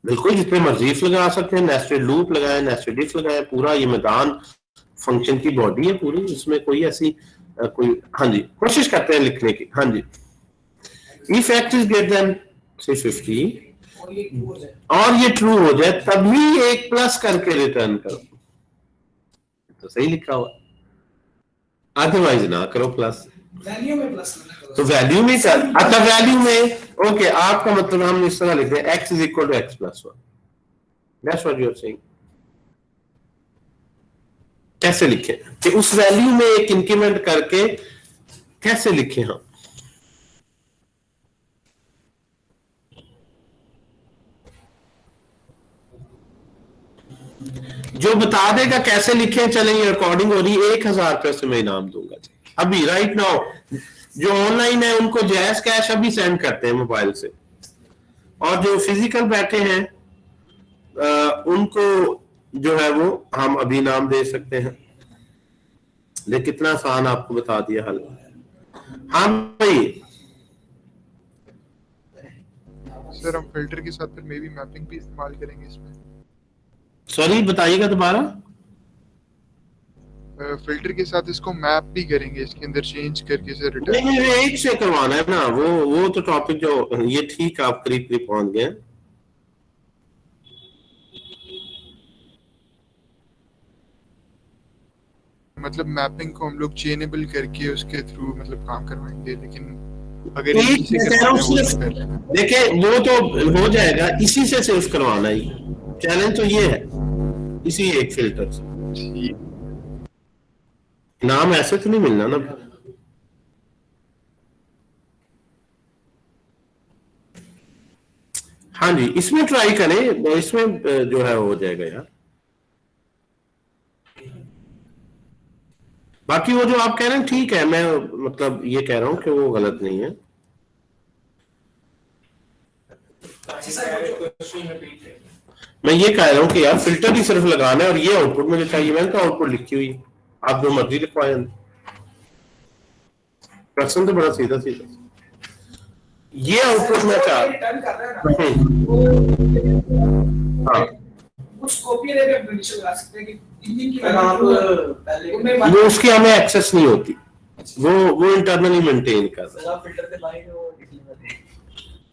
बिल्कुल जितने मर्जी इफ लगा सकते हैं, नेस्टेड लूप लगाए, नेस्टेड इफ लगाए, पूरा ये मैदान फंक्शन की बॉडी है पूरी, इसमें कोई ऐसी कोई, हाँ जी कोशिश करते हैं लिखने की। हाँ जी, if x is greater than 350 और ये ट्रू हो जाए तभी एक प्लस करके रिटर्न करो, तो सही लिखा हुआ, अदरवाइज ना करो प्लस। वैल्यू में प्लस करना तो वैल्यू में कर, अच्छा वैल्यू में ओके, आपका मतलब हम इस तरह लिखते हैं x is equal to x plus 1, that's what you are saying. कैसे लिखें कि उस वैल्यू में एक इंक्रीमेंट करके कैसे लिखें हम? जो बता देगा कैसे लिखें, चलें ये रिकॉर्डिंग हो रही है, 1000 रुपये से मैं इनाम दूंगा अभी राइट नाउ। जो ऑनलाइन है उनको जैस कैश अभी सेंड करते हैं मोबाइल से, और जो फिजिकल बैठे हैं उनको जो है वो हम अभी नाम दे सकते हैं। लेकिन कितना आसान आपको बता दिया हल। हाँ भाई सर हम फिल्टर के साथ फिर मे बी मैपिंग भी इस्तेमाल करेंगे इसमें। सॉरी बताइएगा दोबारा। फिल्टर के साथ इसको मैप भी करेंगे, इसके अंदर चेंज करके इसे नहीं रिटर्न। नहीं, ये एक से करवाना है ना, वो तो टॉपिक जो ये ठीक है, आप करीब करीब पहुंच गए। मतलब मैपिंग को हम लोग चेनेबल करके उसके थ्रू मतलब काम करवाएंगे, लेकिन अगर एक इसी से मैं कह रहा करवाना हूँ है वो तो सिर्फ कर लेना। देखिए, वो तो हो जाएगा, इसी से सिर्फ करवाना ही चैलेंज तो ये है, इसी एक फिल्टर से। ठीक, नाम ऐसे तो नहीं मिलना ना। हाँ जी, इसमें ट्राई करें, इसमें जो है हो जाएगा यार। बाकी वो जो आप कह रहे हैं ठीक है, मैं मतलब ये कह रहा हूँ कि वो गलत नहीं है। मैं ये कह रहा हूँ कि यार फिल्टर ही सिर्फ लगाना है और ये आउटपुट मुझे चाहिए, मैंने तो आउटपुट लिखी हुई है, आप जो मर्जी लिखवाएं। प्रश्न तो बड़ा सीधा सीधा, ये आउटपुट मैं चाह रिटर्न कर रहा है ना, हाँ, कुछ कॉपी लेके हम कंडीशन लगा सकते हैं कि इंजन की अगर आप उनमें वो उसकी हमें एक्सेस नहीं होती, वो इंटरनली मेंटेन कर रहा है। फिल्टर के लाइन वो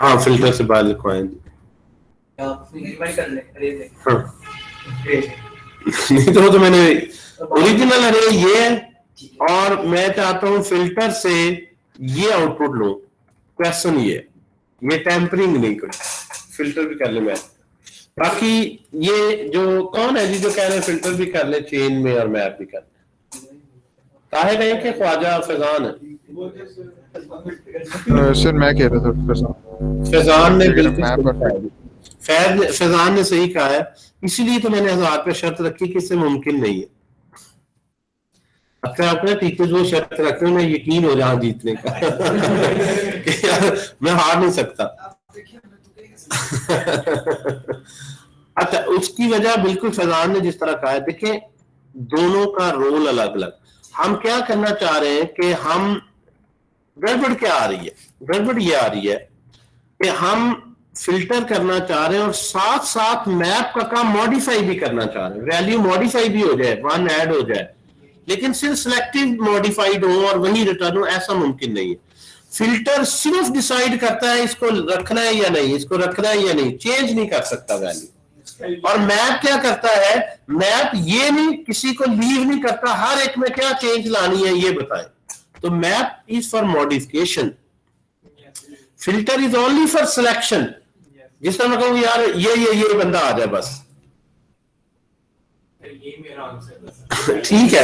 हाँ, फिल्टर से बाहर लिखवाएं। आप इन्वाइट कर ले, अरे दे हाँ नहीं तो वो तो मैंने ओरिजिनल अरे ये है, और मैं चाहता हूं फिल्टर से ये आउटपुट लो। क्वेश्चन ये टेम्परिंग नहीं, कुछ फिल्टर भी कर ले मैं। बाकी ये जो कौन है जी जो कह रहे हैं फिल्टर भी कर ले चेन में और मैप भी कर ले, ताहे गए कि ख्वाजा फैजान है? सर मैं कह रहा था फैजान ने अगर बिल्कुल मैप सही कहा है। फैजान ने सही कहा है, इसीलिए तो मैंने 1000 पे शर्त रखी कि इससे मुमकिन नहीं है। अच्छा, आपने टीचर्स वो शर्त रखते हैं, मैं यकीन हो जहां जीतने का कि यार मैं हार नहीं सकता। अच्छा, उसकी वजह बिल्कुल फैजान ने जिस तरह कहा है, देखें दोनों का रोल अलग अलग। हम क्या करना चाह रहे हैं कि हम गड़बड़ क्या आ रही है, गड़बड़ ये आ रही है कि हम फिल्टर करना चाह रहे हैं और साथ साथ मैप का काम मॉडिफाई भी करना चाह रहे हैं, वैल्यू मॉडिफाई भी हो जाए, वन ऐड हो जाए, लेकिन सिर्फ सिलेक्टिव मॉडिफाइड हो और वही रिटर्न हो, ऐसा मुमकिन नहीं है। फिल्टर सिर्फ डिसाइड करता है इसको रखना है या नहीं, इसको रखना है या नहीं, चेंज नहीं कर सकता वैल्यू। और मैप क्या करता है, मैप ये नहीं किसी को लीव नहीं करता, हर एक में क्या चेंज लानी है ये बताए। तो map is for modification, filter is only for selection. जिस तरह मैं कहूँ यार ये बंदा आ जाए बस, ये मेरा आंसर ठीक है,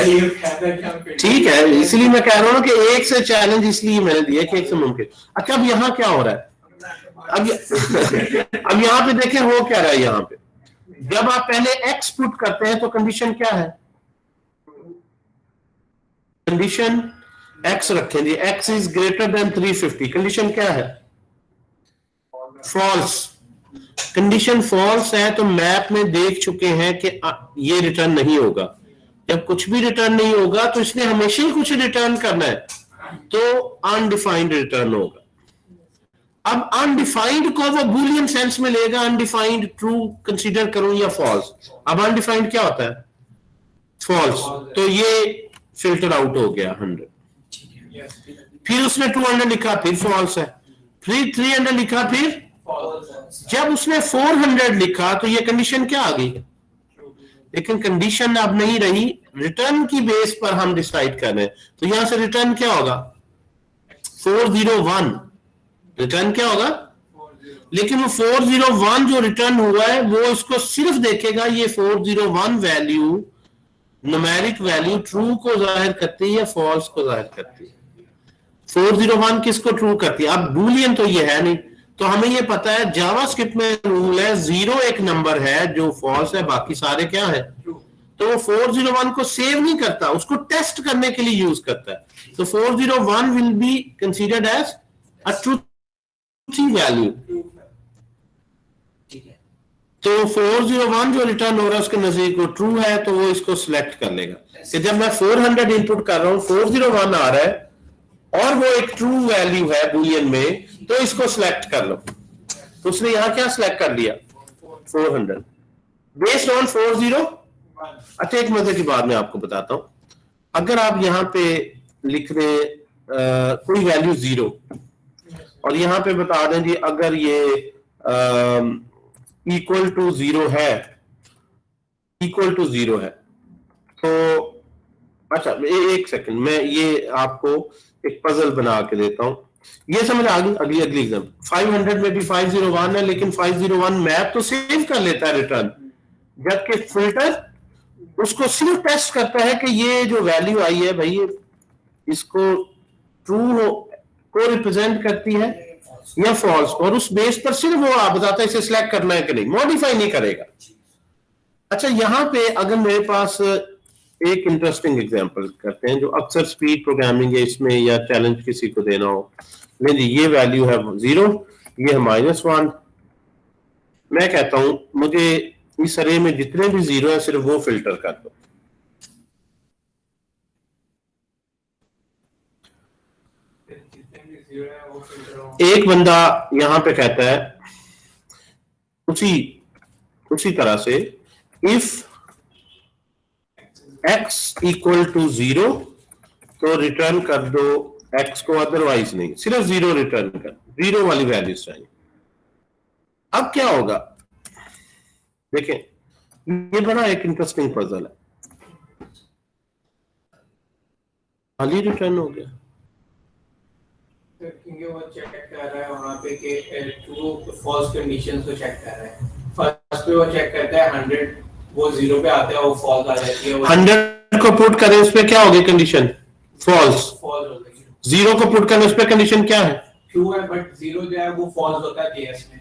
ठीक है, इसलिए मैं कह रहा हूँ कि एक से चैलेंज इसलिए मैंने दिया कि एक से मुमकिन। अच्छा, अब यहाँ क्या हो रहा है, अब यहाँ पे देखें हो क्या रहा है। यहाँ पे जब आप पहले एक्स पुट करते हैं तो कंडीशन क्या है, कंडीशन एक्स रखें जी, x is greater than 350, condition क्या है, फॉल्स। कंडीशन फॉल्स है तो मैप में देख चुके हैं कि ये रिटर्न नहीं होगा। जब कुछ भी रिटर्न नहीं होगा तो इसने हमेशा ही कुछ रिटर्न करना है, तो अनडिफाइंड रिटर्न होगा। अब अनडिफाइंड को वो बूलियन सेंस में लेगा, अनडिफाइंड ट्रू कंसीडर करूं या फॉल्स। अब अनडिफाइंड क्या होता है, फॉल्स, तो ये फिल्टर आउट हो गया 100। फिर उसने 200 लिखा, फिर फॉल्स है, फिर 300 लिखा, फिर जब उसने 400 लिखा तो ये कंडीशन क्या आ गई, लेकिन कंडीशन अब नहीं रही, रिटर्न की बेस पर हम डिसाइड कर रहे हैं। तो यहां से रिटर्न क्या होगा, 401 रिटर्न क्या होगा, लेकिन वो 401 जो रिटर्न हुआ है वो इसको सिर्फ देखेगा ये 401 वैल्यू न्यूमेरिक वैल्यू ट्रू को जाहिर करती है या फॉल्स को जाहिर करती है। 401 किसको ट्रू करती है, अब बूलियन तो ये है नहीं, तो हमें ये पता है जावास्क्रिप्ट में रूल है 0 एक नंबर है जो फॉल्स है, बाकी सारे क्या है। तो वो 401 को सेव नहीं करता, उसको टेस्ट करने के लिए यूज करता है। तो 401 will be considered as a truthy value. तो 401 जो रिटर्न हो रहा है उसके नजदीक वो ट्रू है, तो वो इसको सिलेक्ट कर लेगा कि जब मैं 400 इनपुट कर रहा हूं 401 आ रहा है और वो एक ट्रू वैल्यू है बूलियन में, तो इसको सिलेक्ट कर लो। तो उसने यहां क्या सिलेक्ट कर लिया, 400 बेस्ड ऑन 401। अच्छा, एक मजे की बात मैं आपको बताता हूं, अगर आप यहाँ पे लिख दें कोई वैल्यू 0 और यहाँ पे बता दें जी अगर ये इक्वल टू 0 है, इक्वल टू 0 है, तो अच्छा एक सेकंड, मैं ये आपको एक पजल बना के देता हूं, ये समझ आ गई। अगली एग्जाम 500 में भी 501 है, लेकिन 501 मैप तो सेव कर लेता है रिटर्न, जबकि फिल्टर उसको सिर्फ टेस्ट करता है कि ये जो वैल्यू आई है भाई इसको ट्रू को रिप्रेजेंट करती है या फॉल्स, और उस बेस पर सिर्फ वो आप बताता है इसे सिलेक्ट करना है कि नहीं, मॉडिफाई नहीं करेगा। अच्छा यहां पे अगर मेरे पास एक इंटरेस्टिंग एग्जांपल करते हैं जो अक्सर स्पीड प्रोग्रामिंग है इसमें या चैलेंज किसी को देना हो, नहीं जी ये वैल्यू है 0, ये है -1, मैं कहता हूं मुझे इस अरे में जितने भी 0 है सिर्फ वो फिल्टर कर दो। एक बंदा यहां पे कहता है उसी तरह से इफ x इक्वल टू 0 तो रिटर्न कर दो x को, अदरवाइज नहीं, सिर्फ 0 रिटर्न कर, 0 वाली वैल्यूज चाहिए। अब क्या होगा देखें, ये बड़ा एक इंटरेस्टिंग पजल है। खाली रिटर्न हो गया क्योंकि वो चेक कर रहा है वहां पे कि ट्रू फॉल्स कंडीशंस को चेक कर रहा है। फर्स्ट पे वो चेक करता है 100, वो 0 पे आता है, वो फॉल्स आ जाती है। 100 को पुट करें उस पे क्या होगी कंडीशन, फॉल्स। फॉल्स हो गई। 0 को पुट करें उस पे कंडीशन क्या है, ट्रू है, बट 0 जो है वो फॉल्स होता है केस में।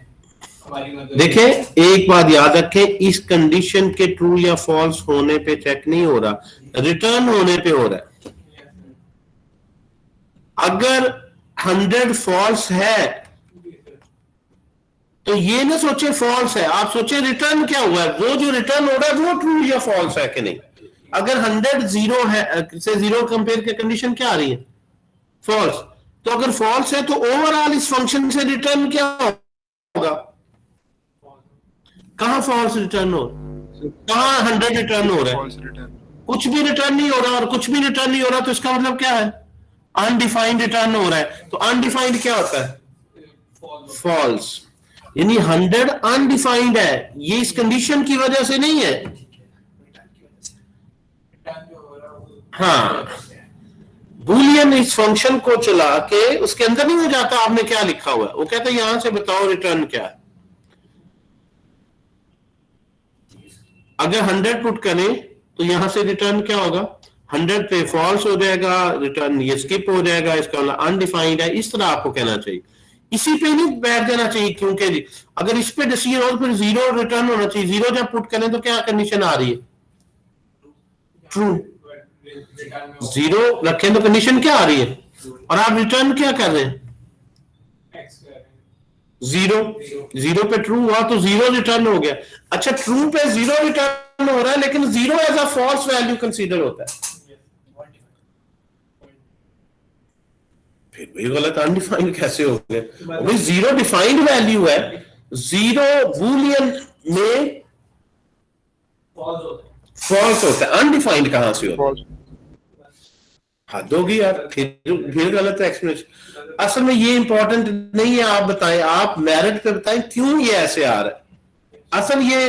हमारी मतलब देखें एक बात याद रखें, इस कंडीशन के ट्रू या फॉल्स होने पे चेक नहीं हो रहा, रिटर्न होने पे हो रहा है। अगर 100 फॉल्स है तो ये ना सोचे फॉल्स है, आप सोचे रिटर्न क्या हुआ है, वो जो रिटर्न हो रहा है वो ट्रू या फॉल्स है कि नहीं। अगर 100 0 है से 0 कंपेयर के कंडीशन क्या आ रही है, फॉल्स, तो अगर फॉल्स है तो ओवरऑल इस फंक्शन से रिटर्न क्या होगा, कहां फॉल्स रिटर्न हो, कहां 100 रिटर्न हो रहा है, फॉल्स रिटर्न। कुछ भी रिटर्न नहीं हो रहा, और कुछ भी रिटर्न नहीं हो रहा तो इसका मतलब क्या है, अनडिफाइंड रिटर्न हो रहा है। तो अनडिफाइंड क्या होता है, फॉल्स, यानी 100 अनडिफाइंड है, ये इस कंडीशन की वजह से नहीं है। हाँ, बूलियन इस फंक्शन को चला के उसके अंदर नहीं हो जाता आपने क्या लिखा हुआ है, वो कहता है यहां से बताओ रिटर्न क्या है। अगर 100 पुट करें तो यहां से रिटर्न क्या होगा, 100 पे फॉल्स हो जाएगा, रिटर्न ये स्किप हो जाएगा, इसका मतलब अनडिफाइंड है। इस तरह आपको कहना चाहिए, इसी पे नहीं बैठ जाना चाहिए, क्योंकि जी अगर इस पे डिसीजन हो तो फिर 0 रिटर्न होना चाहिए। 0 जब पुट करें तो क्या कंडीशन आ रही है, ट्रू। 0 रखें तो कंडीशन क्या आ रही है, और आप रिटर्न क्या कर रहे हैं, 0 पे ट्रू हुआ तो 0 रिटर्न हो गया। अच्छा ट्रू पे 0 रिटर्न हो रहा है, लेकिन 0 as a false value consider होता है, फिर भी गलत, अनडिफाइंड कैसे हो गया भाई, 0 डिफाइंड वैल्यू है, 0 बूलियन में फॉल्स होता है, अनडिफाइंड कहां से होता है, हद होगी यार, फिर गलत है एक्सप्लेनेशन। असल में ये इंपॉर्टेंट नहीं है, आप बताएं, आप मेरिट पे बताएं क्यों ये ऐसे आ रहा है। असल ये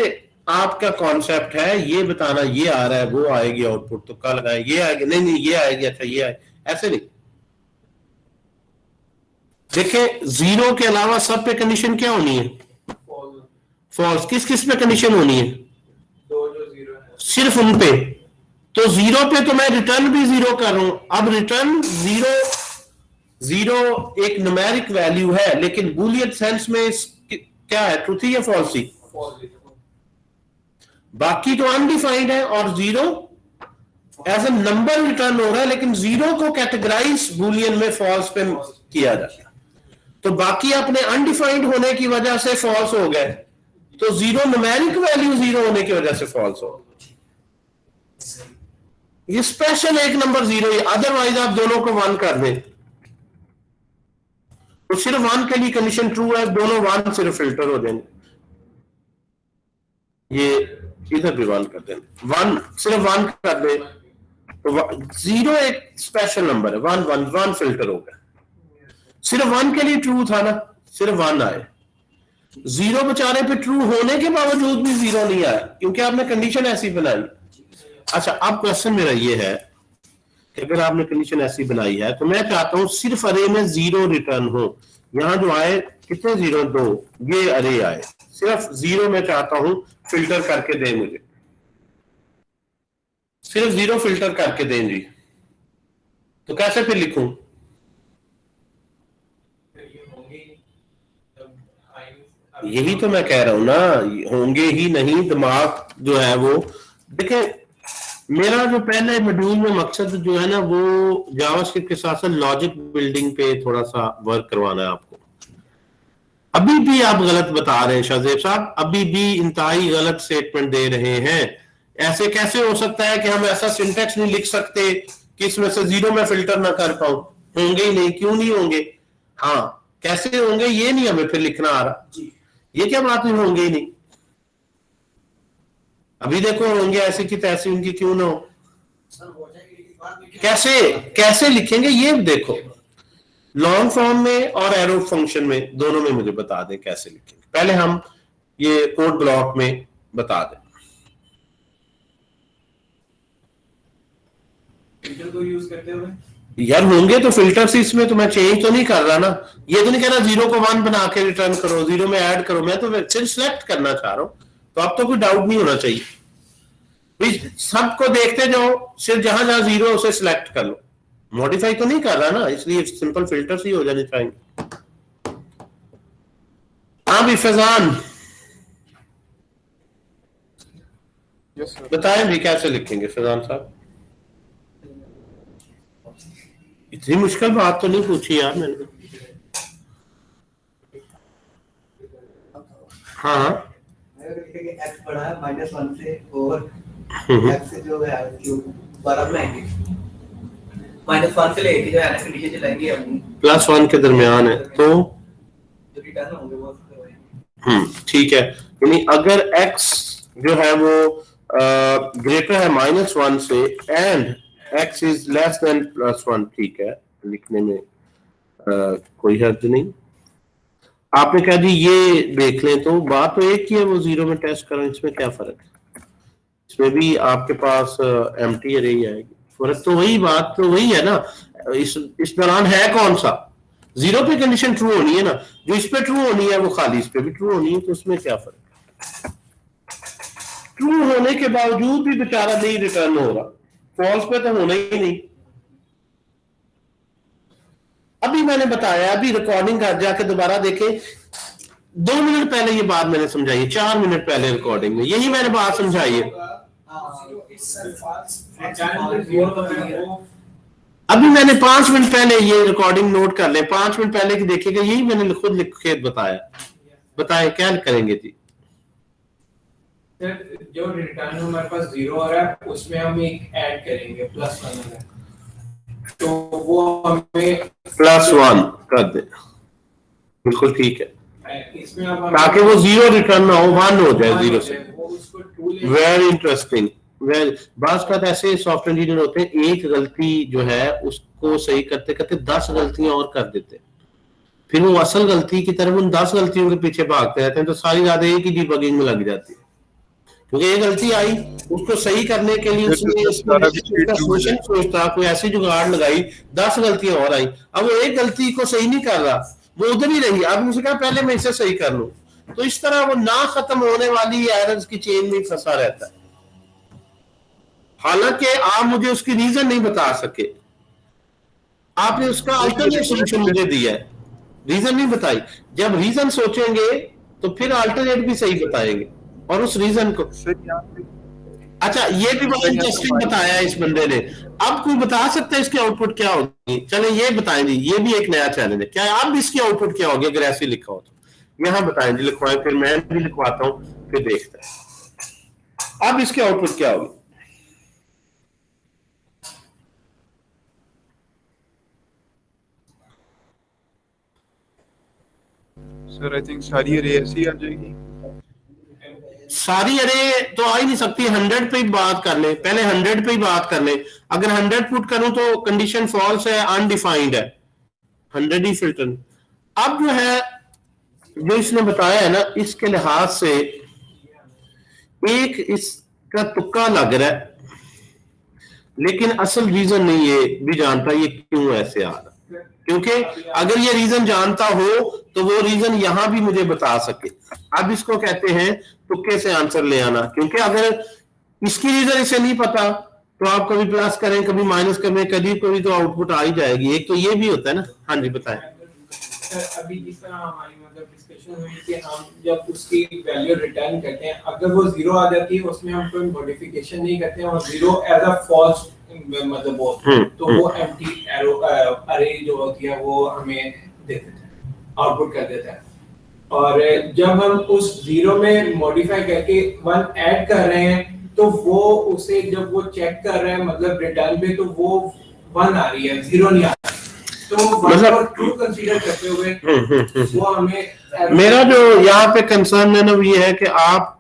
आपका कॉन्सेप्ट है, ये बताना ये आ रहा है, वो आएगी आउटपुट, तो कल लगाए ये आएगी, नहीं ये आएगी, अच्छा ये आएगी, ऐसे नहीं। देखें 0 के अलावा सब पे कंडीशन क्या होनी है, फॉल्स। किस किस पे कंडीशन होनी है, सिर्फ उन पे। तो 0 पे तो मैं रिटर्न भी 0 कर रहा हूं। अब रिटर्न 0 एक न्यूमेरिक वैल्यू है, लेकिन बूलियन सेंस में क्या है, ट्रूथी या फॉल्सी, बाकी तो अनडिफाइंड है, और 0 एज ए नंबर रिटर्न हो रहा है, लेकिन 0 को कैटेगराइज बूलियन में फॉल्स पे किया जाता है। तो बाकी अपने अनडिफाइंड होने की वजह से फॉल्स हो गए, तो 0 न्यूमेरिक वैल्यू 0 होने की वजह से फॉल्स हो, ये स्पेशल एक नंबर 0 है, अदरवाइज आप दोनों को 1 कर दें तो सिर्फ 1 के लिए कंडीशन ट्रू है, दोनों 1 सिर्फ फिल्टर हो जाएंगे। ये इधर भी 1 कर दें, 1 सिर्फ 1 कर दें तो 0 एक स्पेशल नंबर है, 1 फिल्टर हो गया। सिर्फ 1 के लिए ट्रू था ना, सिर्फ 1 आए। 0 बेचारे पे ट्रू होने के बावजूद भी 0 नहीं आया, क्योंकि आपने कंडीशन ऐसी बनाई। अच्छा, अब क्वेश्चन मेरा ये है कि अगर आपने कंडीशन ऐसी बनाई है तो मैं चाहता हूं सिर्फ अरे में 0 रिटर्न हो। यहां जो आए कितने 0, 2, ये अरे आए, सिर्फ 0 मैं चाहता हूं फिल्टर करके दें मुझे, सिर्फ 0 फिल्टर करके दें जी। तो कैसे फिर लिखूं? यही तो मैं कह रहा हूं ना, होंगे ही नहीं। दिमाग जो है वो देखें, मेरा जो पहले मॉड्यूल में मकसद जो है ना वो जावास्क्रिप्ट के साथ साथ लॉजिक बिल्डिंग पे थोड़ा सा वर्क करवाना है आपको। अभी भी आप गलत बता रहे हैं शाहजेब साहब, अभी भी इंतहाई गलत स्टेटमेंट दे रहे हैं। ऐसे कैसे हो सकता है कि हम ऐसा सिंटेक्स नहीं लिख सकते कि इसमें से 0 में फिल्टर ना कर पाऊं? होंगे ही नहीं, क्यों नहीं होंगे? हाँ, कैसे होंगे ये नहीं हमें फिर लिखना आ रहा। ये क्या बात नहीं, होंगे ही नहीं। अभी देखो, होंगे ऐसी की तैसी, उनकी क्यों ना हो। कैसे लिखेंगे ये देखो, लॉन्ग फॉर्म में और एरो फंक्शन में, दोनों में मुझे बता दें कैसे लिखेंगे। पहले हम ये कोड ब्लॉक में बता दें। फिल्टर को यूज करते हुए यार होंगे तो फिल्टर से, इसमें तो मैं चेंज तो नहीं कर रहा ना। ये तो नहीं कह रहा 0 को 1 बना के रिटर्न करो, 0 में ऐड करो। मैं तो सिर्फ सिलेक्ट करना चाह रहा हूं, तो अब तो कोई डाउट नहीं होना चाहिए। सबको देखते जाओ, सिर्फ जहां जहां 0 उसे सिलेक्ट कर लो। मॉडिफाई तो नहीं कर रहा ना, इसलिए सिंपल फिल्टर ही हो जाने चाहिए। हाँ भी फैजान यस सर। बताएं भी कैसे लिखेंगे फैजान साहब। इतनी मुश्किल बात तो नहीं पूछी यार मैंने। हाँ एक्स बढ़ा है -1 से, और एक्स से जो है क्यूब 12 बनाएंगे। -1 से लेके जो है ना कंडीशन चलाएंगे हम, +1 के दरमियान है तो जो रिटर्न होंगे वो ठीक है। यानी अगर x जो है वो ग्रेटर है -1 से and x is less then +1, ठीक है, लिखने में कोई हर्ज नहीं। आपने कहा जी ये देख लें, तो बात तो एक ही है, वो 0 में टेस्ट करें, इसमें क्या फर्क है? इसमें भी आपके पास एम्प्टी अरे ही आएगी। फर्क तो वही, बात तो वही है ना। इस दौरान है कौन सा? 0 पे कंडीशन ट्रू होनी है ना, जो इस पे ट्रू होनी है वो खाली इस पे भी ट्रू होनी है, तो उसमें क्या फर्क है? ट्रू होने के बावजूद भी बेचारा नहीं रिटर्न हो रहा, फॉल्स पे तो होना ही नहीं। अभी मैंने बताया, अभी रिकॉर्डिंग कर जाके दोबारा देखें, 2 मिनट पहले ये बात मैंने समझाई है, 4 मिनट पहले रिकॉर्डिंग में यही मैंने बात समझाई है। अभी मैंने 5 मिनट पहले, ये रिकॉर्डिंग नोट कर ले, 5 मिनट पहले की देखिएगा, यही मैंने खुद लिख के बताया। बताएं क्या करेंगे जी? सर जो रिटर्न हमारे पास 0 आ रहा है उसमें हम एक ऐड करेंगे +1, तो वो हमें +1 कर दे, बिल्कुल ठीक है, इसमें अब ताकि वो 0 रिटर्न ना हो, 1 हो जाए 0 से। वो उसको 2 ले। Very interesting. बात ऐसे सॉफ्टवेयर इंजीनियर होते हैं, एक गलती जो है उसको सही करते करते 10 गलतियां और कर देते हैं, फिर वो असल गलती की तरफ उन 10 गलतियों के पीछे भागते रहते हैं, तो सारी रात एक ही डिबगिंग में लग जाती है। क्योंकि एक गलती आई, उसको सही करने के लिए उसने सोल्यूशन सोचता, कोई ऐसी जुगाड़ लगाई, 10 गलतियां और आई। अब वो एक गलती को सही नहीं कर रहा, वो उधर ही रही। अब मुझे कहा पहले मैं इसे सही कर लूं, तो इस तरह वो ना खत्म होने वाली एरर्स की चेन में फंसा रहता है। हालांकि आप मुझे उसकी रीजन नहीं बता सके, आपने उसका अल्टरनेट सोल्यूशन मुझे दिया है, रीजन नहीं बताई। जब रीजन सोचेंगे तो फिर अल्टरनेट भी सही बताएंगे, और उस रीजन को। अच्छा, ये भी बड़ा इंटरेस्टिंग बताया है इस बंदे ने। अब कोई बता सकता है इसकी आउटपुट क्या होगी? चले ये बताएं जी, ये भी एक नया चैलेंज है। क्या अब इसकी आउटपुट क्या होगी अगर ऐसे लिखा हो तो? यहां बताएं जी, लिखवाएं, फिर मैं भी लिखवाता हूं, फिर देखते हैं अब इसकी आउटपुट क्या होगी। सर आई थिंक सारी अरे ऐसी आ जाएगी। सारी अरे तो आ ही नहीं सकती, 100 पे ही बात कर ले, पहले 100 पे ही बात कर ले। अगर 100 पुट करूं तो कंडीशन फॉल्स है, अनडिफाइंड है, 100 ही फिल्टर। अब जो है जो इसने बताया है ना, इसके लिहाज से एक इसका तुक्का लग रहा है, लेकिन असल रीजन नहीं ये भी जानता ये क्यों ऐसे आ रहा, क्योंकि अगर ये रीजन जानता हो तो वो रीजन यहां भी मुझे बता सके। अब इसको कहते हैं तुक्के से आंसर ले आना, क्योंकि अगर इसकी रीजन इसे नहीं पता तो आप कभी प्लस करें कभी माइनस करें, कभी कभी तो आउटपुट आ ही जाएगी। एक तो ये भी होता है ना। हाँ जी बताएं। सर अभी जिस तरह हमारी मतलब डिस्कशन हुई कि हम जब उसकी वैल्यू रिटर्न करते हैं, अगर वो जीरो आ जाती है उसमें हम कोई मॉडिफिकेशन नहीं करते हैं, और जीरो एज अ फॉल्स मतलब बोलते हैं, तो वो एम्प्टी एरो अरे जो होती है वो हमें दे देता है, आउटपुट कर देता है। और जब हम उस जीरो में मॉडिफाई करके 1 ऐड कर रहे हैं तो वो उसे जब वो चेक कर रहे हैं मतलब रिटर्न पे, तो वो 1 आ रही है, 0 नहीं आ रही। तो मतलब ट्रू कंसीडर करते हुए वो हमें मेरा जो यहाँ पे कंसर्न है ना वो ये है कि आप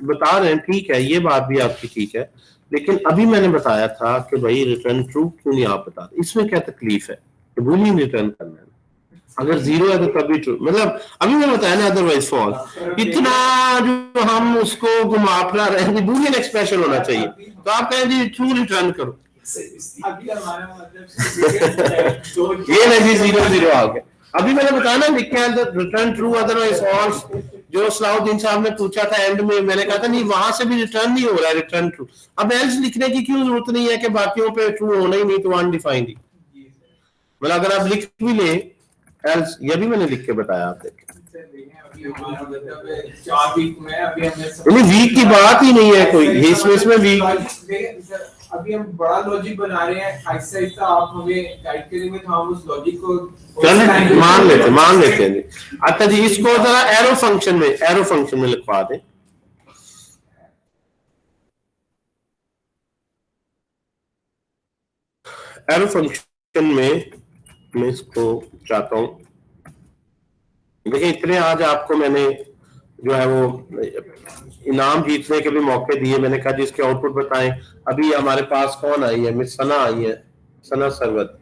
बता रहे हैं, ठीक है ये बात भी आपकी ठीक है, लेकिन अभी मैंने बताया था कि भाई रिटर्न ट्रू क्यों नहीं आप बता रहे, इसमें क्या तकलीफ है? बूलियन रिटर्न करना है, अगर 0 है तो तभी ट्रू, मतलब अभी मैंने बताया ना अदरवाइज फॉल्स। इतना जो हम उसको घुमा फिरा रहे हैं, बूलियन एक्सप्रेशन होना चाहिए, तो आप कहें जी ट्रू रिटर्न करो, अभी हमारा मतलब ये नहीं 0 आ गया। अभी मैंने बताया ना लिख के रिटर्न ट्रू अदरवाइज फॉल्स, जो सलाउद्दीन साहब ने पूछा था एंड में, मैंने कहा था नहीं वहां से भी रिटर्न नहीं हो रहा है, रिटर्न ट्रू। अब एल्स लिखने की क्यों जरूरत नहीं है कि बाकियों पे ट्रू होना ही नहीं तो अनडिफाइंड ही, मतलब अगर आप लिख भी ले एल्स, ये भी मैंने लिख के बताया आप देखें। वीक की बात ही नहीं है कोई, इसमें वीक अभी हम बड़ा लॉजिक बना रहे हैं, आहिस्ता आहिस्ता आप हमें गाइड करेंगे तो हम उस लॉजिक को मान लेते हैं जी। अच्छा जी इसको जरा एरो फंक्शन में लिखवा दें। एरो फंक्शन में मैं इसको चाहता हूं, देखिए इतने आज आपको मैंने जो है वो इनाम जीतने के भी मौके दिए, मैंने कहा जिसके आउटपुट बताएं। अभी हमारे पास कौन आई है? मिस सना आई है, सना सरवत।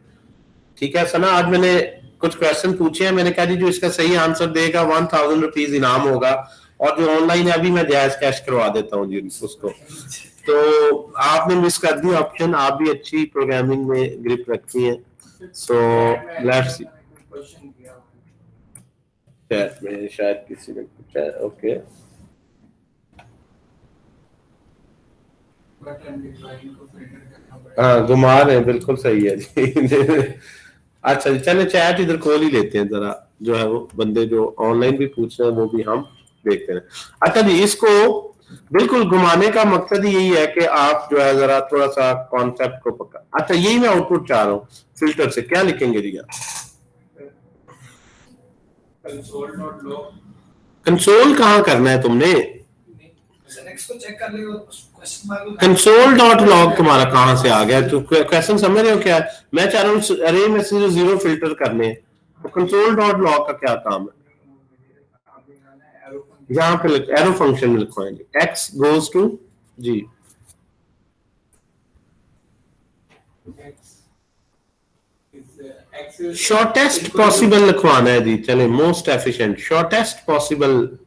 ठीक है सना, आज मैंने कुछ क्वेश्चन पूछे हैं, मैंने कहा जी जो इसका सही आंसर देगा 1000 रुपीज इनाम होगा, और जो ऑनलाइन है अभी मैं जायज कैश करवा देता हूँ जी उसको। तो आपने मिस कर दी ऑप्शन, आप भी अच्छी प्रोग्रामिंग में ग्रिप रखती हैं, सो लेट्स सी। चैट में शायद किसी ने पूछा, ओके हाँ घुमा रहे हैं, बिल्कुल सही है जी। अच्छा जी चले चैट इधर खोल ही लेते हैं जरा, जो है वो बंदे जो ऑनलाइन भी पूछ रहे हैं वो भी हम देखते हैं। अच्छा जी इसको बिल्कुल घुमाने का मकसद ही यही है कि आप जो है जरा थोड़ा सा कॉन्सेप्ट को पकड़। अच्छा यही मैं आउटपुट चाह रहा हूँ फिल्टर से, क्या लिखेंगे जी आप? कंसोल कहाँ करना है तुमने? कंसोल डॉट लॉग तुम्हारा कहाँ से आ गया? तो क्वेश्चन समझ रहे हो क्या? मैं चाह रहा हूँ अरे में से 0 फिल्टर करने, तो कंसोल डॉट लॉग का क्या काम है? यहाँ पे एरो फंक्शन में लिखवाएंगे x गोज टू जी, शॉर्टेस्ट पॉसिबल लिखवाना है जी। चले मोस्ट एफिशिएंट, शॉर्टेस्ट पॉसिबल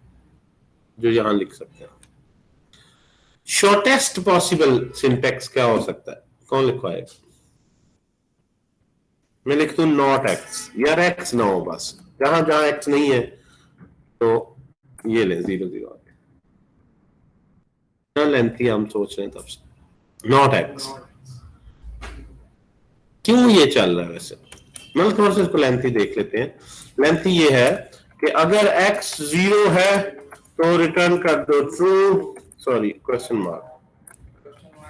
जो यहां लिख सकते हैं। शॉर्टेस्ट पॉसिबल सिंटेक्स क्या हो सकता है? कौन लिखवाएगा? मैं लिख दूं नॉट एक्स, यार एक्स ना हो बस, जहां जहां एक्स नहीं है तो ये ले 0 0 लेंथी हम सोच रहे हैं तब से नॉट एक्स। क्यों ये चल रहा है वैसे? मतलब थोड़ा सा इसको लेंथी देख लेते हैं। लेंथी ये है कि अगर x 0 है तो रिटर्न कर दो true, sorry question mark,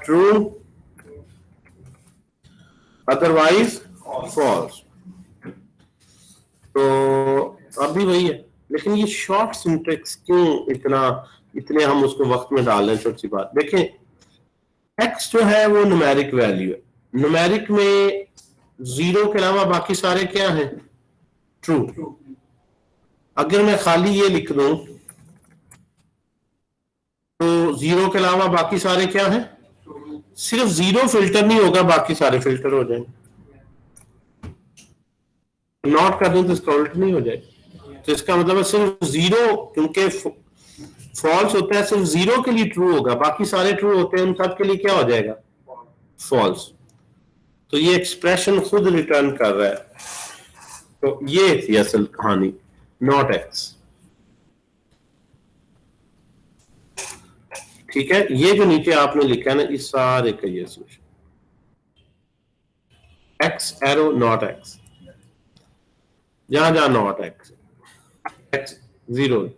true otherwise false. तो अभी वही है, लेकिन ये शॉर्ट सिंटेक्स क्यों इतने हम उसको वक्त में डाल रहे हैं? छोटी सी बात देखें, x जो है वो न्यूमेरिक वैल्यू है, न्यूमेरिक में 0 के अलावा बाकी सारे क्या हैं? ट्रू। अगर मैं खाली ये लिख दूं जीरो के अलावा बाकी सारे क्या हैं? सिर्फ जीरो फिल्टर नहीं होगा, बाकी सारे फिल्टर हो जाएंगे। नॉट कर दूं तो इसका उल्ट नहीं हो जाएगा। तो इसका मतलब है सिर्फ जीरो, क्योंकि फॉल्स होता है सिर्फ जीरो के लिए ट्रू होगा, बाकी सारे ट्रू होते हैं, उन सब के लिए क्या हो जाएगा? फॉल्स। तो ये एक्सप्रेशन खुद रिटर्न कर रहा है। तो ये थी असल कहानी, नॉट एक्स। ठीक है, ये जो नीचे आपने लिखा है ना, इस सारे का ये solution, x arrow not x, जहां जहां नॉट एक्स, एक्स जीरो,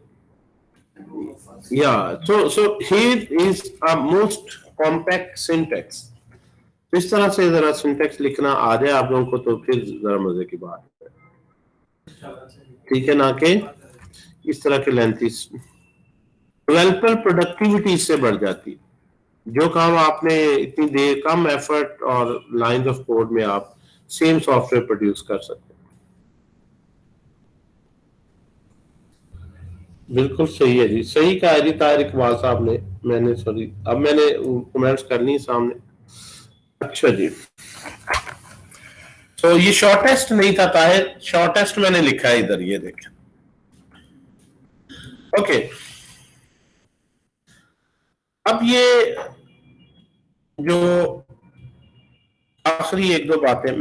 या so here is a most compact syntax। इस तरह से जरा सिंटेक्स लिखना आ जाए आप लोगों को तो फिर जरा मजे की बात है, ठीक है ना, कि इस तरह के लेंथी। डेवलपर प्रोडक्टिविटी इससे बढ़ जाती है। जो काम आपने इतनी देर, कम एफर्ट और लाइंस ऑफ कोड में आप सेम सॉफ्टवेयर प्रोड्यूस कर सकते हैं। बिल्कुल सही है जी, सही कहा जी ताहिर इकबाल साहब ने। मैंने सॉरी, अब मैंने कमेंट्स करनी है सामने। अच्छा जी, तो ये शॉर्टेस्ट नहीं था ताहिर, शॉर्टेस्ट मैंने लिखा है इधर, ये देखें। ओके, अब ये जो आखिरी एक दो बातें,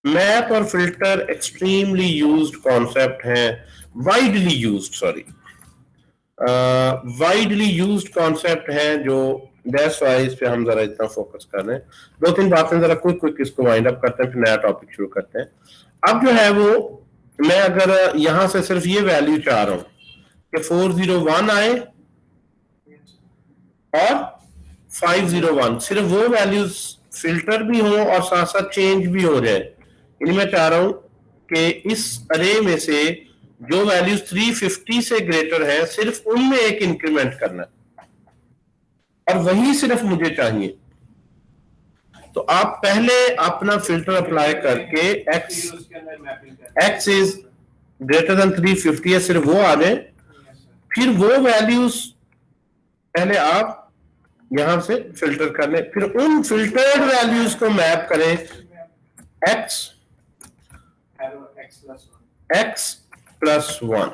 मैप और फिल्टर एक्सट्रीमली यूज्ड कॉन्सेप्ट हैं, widely used, sorry widely used concept है, जो दैट्स व्हाई इस पे हम जरा इतना फोकस कर रहे हैं। दो तीन बातें जरा क्विक इसको वाइंड अप करते हैं, फिर नया टॉपिक शुरू करते हैं। अब जो है वो, मैं अगर यहां से सिर्फ ये वैल्यू चाह रहा हूं कि 401 आए और 501, सिर्फ वो वैल्यूज फिल्टर भी हो और साथ साथ चेंज भी हो जाए। यानी मैं चाह रहा हूं कि इस अरे में से जो वैल्यूज 350 से ग्रेटर है, सिर्फ उनमें एक इंक्रीमेंट करना है, और वही सिर्फ मुझे चाहिए। तो आप पहले अपना फिल्टर अप्लाई करके एक्स इज ग्रेटर देन 350 है, सिर्फ वो आ जाए, फिर वो वैल्यूज पहले आप यहां से फिल्टर कर लें, फिर उन फिल्टर्ड वैल्यूज को मैप करें एक्स प्लस 1।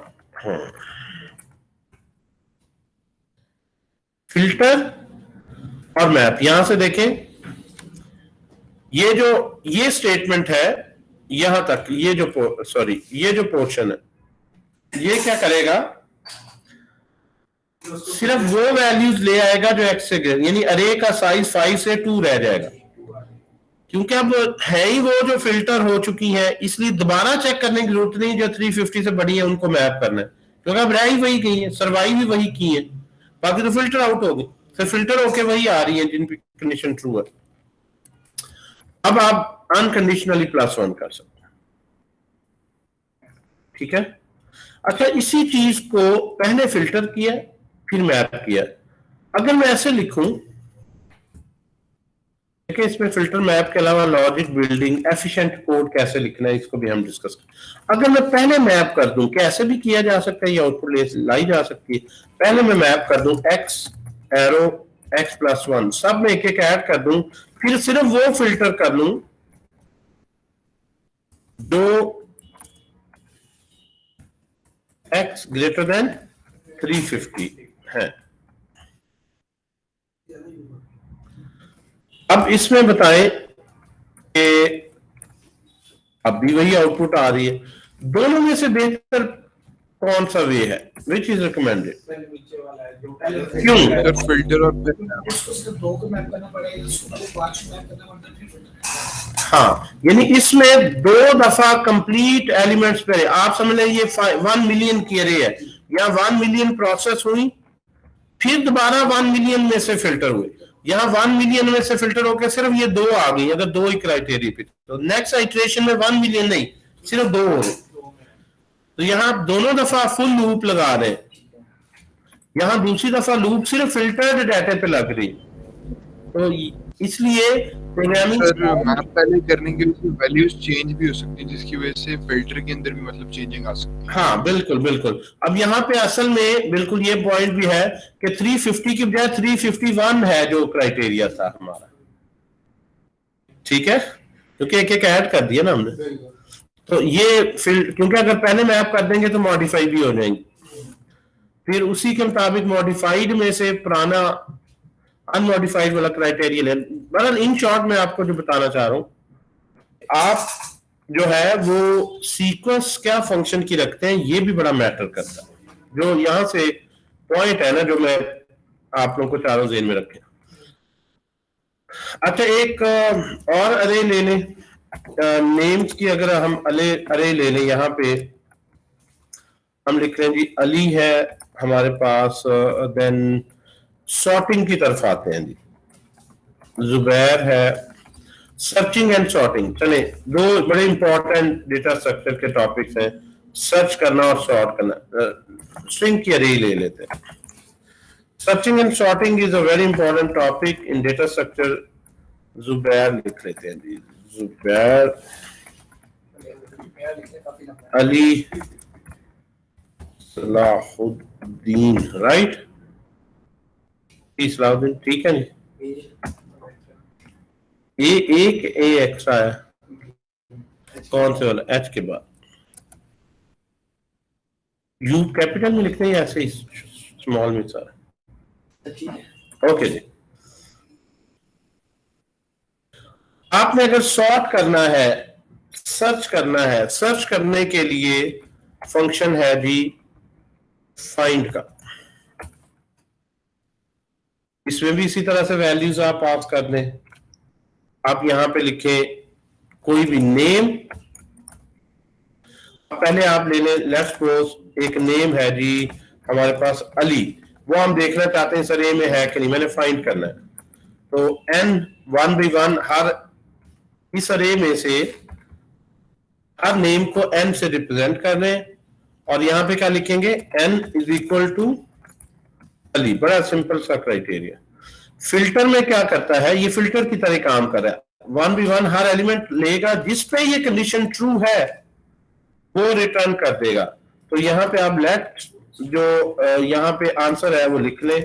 फिल्टर और मैप, यहां से देखें, ये स्टेटमेंट है यहां तक, ये जो पोर्शन है, ये क्या करेगा? सिर्फ वो वैल्यूज ले आएगा जो एक्स से ग्रेटर, यानी अरे का साइज 5 से 2 रह जाएगा, क्योंकि अब है ही वो जो फिल्टर हो चुकी है, इसलिए दोबारा चेक करने की जरूरत नहीं, जो 350 से बड़ी है उनको मैप करना है, क्योंकि अब रह ही वही गई है, सर्वाइव भी वही की है, बाकी तो फिल्टर आउट हो गई, फिर फिल्टर होके वही आ रही है जिनकी कंडीशन ट्रू है। अब आप अनकंडीशनली +1 कर सकते हैं, ठीक है। अच्छा, इसी चीज को पहले फिल्टर किया फिर मैप किया। अगर मैं ऐसे लिखूं कि इसमें फिल्टर मैप के अलावा लॉजिक बिल्डिंग एफिशिएंट कोड कैसे लिखना है, इसको भी हम डिस्कस करें। अगर मैं पहले मैप कर दूं, कैसे भी किया जा सकता है, ये आउटपुट लाई जा सकती है। पहले मैं मैप कर दूं एक्स एरो एक्स प्लस 1, सब में एक एक ऐड कर दूं, फिर सिर्फ वो फिल्टर कर लूं जो एक्स ग्रेटर देन 350 है। अब इसमें बताएं कि अब भी वही आउटपुट आ रही है, दोनों में से बेहतर कौन सा वे है, विच इज रिकमेंडेड? क्यों? फिल्टर और इसको सिर्फ 2 को मैप करना पड़ेगा, इसको 5 मैप करना पड़ता है, फिर फिल्टर। हाँ, यानी इसमें 2 दफा कंप्लीट एलिमेंट्स पे, आप समझ लें ये 1 मिलियन की अरे है, या 1 मिलियन प्रोसेस हुई, फिर दोबारा 1 मिलियन में से फिल्टर हुए, यहाँ 1 मिलियन में से फिल्टर होकर सिर्फ ये 2 आ गई, अगर 2 ही क्राइटेरिया पे, तो नेक्स्ट आइटरेशन में 1 मिलियन नहीं, सिर्फ 2 हो गए। तो यहाँ दोनों दफा फुल लूप लगा रहे हैं, यहाँ दूसरी दफा लूप सिर्फ फिल्टर्ड डाटा पे लग रही, तो इसलिए प्रोग्रामिंग सर मैप पहले करने की वजह से वैल्यूज चेंज भी हो सकती है, जिसकी वजह से फिल्टर के अंदर भी मतलब चेंजिंग आ सकती है। हाँ बिल्कुल बिल्कुल। अब यहाँ पे असल में बिल्कुल ये पॉइंट भी है कि 350 की बजाय 351 है जो क्राइटेरिया था हमारा, ठीक है, क्योंकि एक ऐड कर दिया ना हमने। तो ये क्योंकि अगर पहले मैप कर देंगे तो मॉडिफाई भी हो जाएंगे, फिर उसी के मुताबिक मॉडिफाइड में से पुराना अनमॉडिफाइड वाला क्राइटेरिया ले। बहरहाल इन शॉर्ट में आपको जो बताना चाह रहा हूं, आप जो है वो सीक्वेंस क्या फंक्शन की रखते हैं ये भी बड़ा मैटर करता है। जो यहां से पॉइंट है ना जो मैं आप लोगों को चारों जेन में रखें। अच्छा एक और अरे ले लें, नेम्स की अगर हम अरे ले लें, यहाँ पे हम लिख रहे हैं जी अली है हमारे पास, देन सॉर्टिंग की तरफ आते हैं जी, जुबैर है, सर्चिंग एंड सॉर्टिंग। चले दो बड़े इंपॉर्टेंट डेटा स्ट्रक्चर के टॉपिक्स हैं, सर्च करना और सॉर्ट करना। स्ट्रिंग की अरे ले लेते हैं। Searching and sorting is a very important topic in data structure. Zubair लिख लेते हैं जी, जुबैर अली सलाहुद्दीन, राइट, सलाहुद्दीन, ठीक है जी। एक ए एक्स्ट्रा है, कौन से वाला, एच के बाद यू कैपिटल में लिखते हैं ऐसे ही स्मॉल में सारा, ओके जी। आपने अगर सॉर्ट करना है, सर्च करना है, सर्च करने के लिए फंक्शन है जी फाइंड का। इसमें भी इसी तरह से वैल्यूज आप पास कर दें। आप यहां पे लिखें कोई भी नेम, पहले आप ले लें लेफ्ट सपोज एक नेम है जी हमारे पास अली, वो हम देखना चाहते हैं सर ए में है कि नहीं, मैंने फाइंड करना है। तो n 1 by 1 हर इस अरे में से हर नेम को n से रिप्रेजेंट कर रहे हैं, और यहां पे क्या लिखेंगे, n is equal to Ali. बड़ा सिंपल सा क्राइटेरिया। फिल्टर में क्या करता है, ये फिल्टर की तरह काम कर रहा है। 1 by 1 हर एलिमेंट लेगा, जिसपे ये कंडीशन ट्रू है वो रिटर्न कर देगा। तो यहां पे आप लेट जो यहां पे आंसर है वो लिख लें,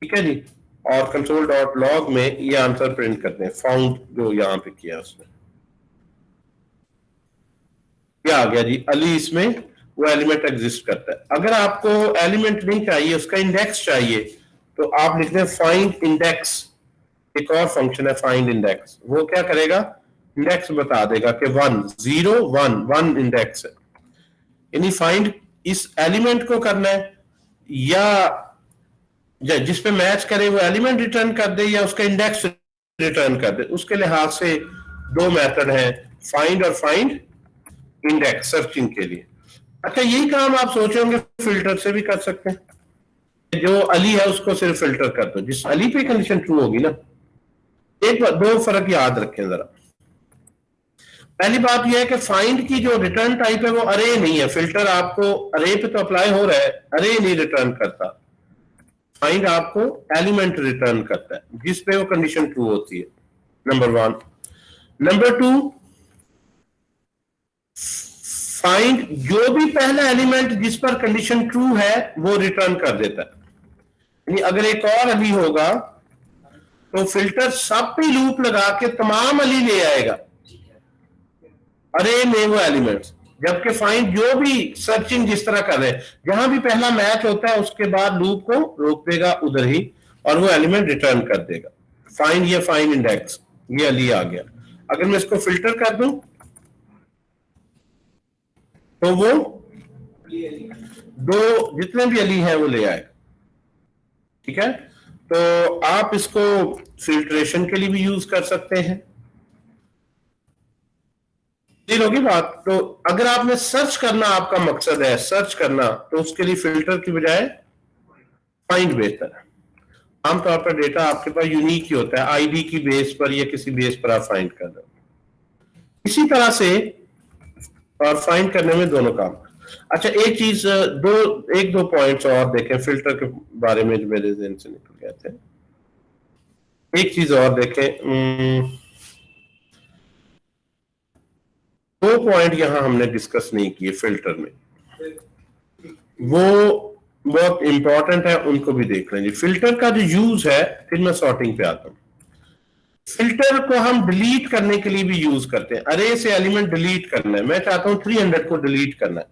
ठीक है जी, और console.log में ये आंसर प्रिंट करते हैं, फाउंड जो यहां पे किया उसने, क्या आ गया जी अली, इसमें वो एलिमेंट एग्जिस्ट करता है। अगर आपको एलिमेंट नहीं चाहिए, उसका इंडेक्स चाहिए, तो आप लिखते हैं फाइंड इंडेक्स। एक और फंक्शन है फाइंड इंडेक्स, वो क्या करेगा, इंडेक्स बता देगा कि 1 0 1 1 इंडेक्स है। यानी फाइंड इस एलिमेंट को करना है, या जिस पे मैच करे वो एलिमेंट रिटर्न कर दे, या उसका इंडेक्स रिटर्न कर दे। उसके लिहाज से दो मेथड हैं, फाइंड और फाइंड इंडेक्स सर्चिंग के लिए। अच्छा यही काम आप सोचे होंगे फिल्टर से भी कर सकते हैं। जो अली है उसको सिर्फ फिल्टर कर दो, जिस अली पे कंडीशन ट्रू होगी ना। एक बात, दो फर्क याद रखें जरा। पहली बात यह है कि फाइंड की जो रिटर्न टाइप है वो अरे नहीं है। फिल्टर आपको अरे पे तो अप्लाई हो रहा है, अरे नहीं रिटर्न करता। फाइंड आपको एलिमेंट रिटर्न करता है जिस पे वो कंडीशन ट्रू होती है, नंबर 1। नंबर 2, फाइंड जो भी पहला एलिमेंट जिस पर कंडीशन ट्रू है वो रिटर्न कर देता है। यानी अगर एक और अली होगा तो फिल्टर सब पे लूप लगा के तमाम अली ले आएगा अरे में वो एलिमेंट्स, जबकि फाइंड जो भी सर्चिंग जिस तरह कर रहे हैं, जहां भी पहला मैच होता है उसके बाद लूप को रोक देगा उधर ही, और वो एलिमेंट रिटर्न कर देगा। फाइंड या फाइंड इंडेक्स, ये अली आ गया। अगर मैं इसको फिल्टर कर दूं तो वो दो जितने भी अली हैं वो ले आएगा, ठीक है। तो आप इसको फिल्ट्रेशन के लिए भी यूज कर सकते हैं। क्लियर होगी बात। तो अगर आपने सर्च करना, आपका मकसद है सर्च करना, तो उसके लिए फिल्टर की बजाय फाइंड बेहतर है। आमतौर पर डेटा आपके पास यूनिक ही होता है, आईडी की बेस पर या किसी बेस पर आप फाइंड कर रहे हो। इसी तरह से और फाइंड करने में दोनों काम। अच्छा एक चीज, एक दो पॉइंट्स और देखें फिल्टर के बारे में जो मेरे ज़हन से निकल गए थे। एक चीज और देखें, 2 पॉइंट यहां हमने डिस्कस नहीं किए फिल्टर में, वो बहुत इंपॉर्टेंट है, उनको भी देख लेंगे। फिल्टर का जो यूज है, फिर मैं सॉर्टिंग पे आता हूं। फिल्टर को हम डिलीट करने के लिए भी यूज करते हैं। अरे से एलिमेंट डिलीट करना है, मैं चाहता हूं 300 को डिलीट करना है,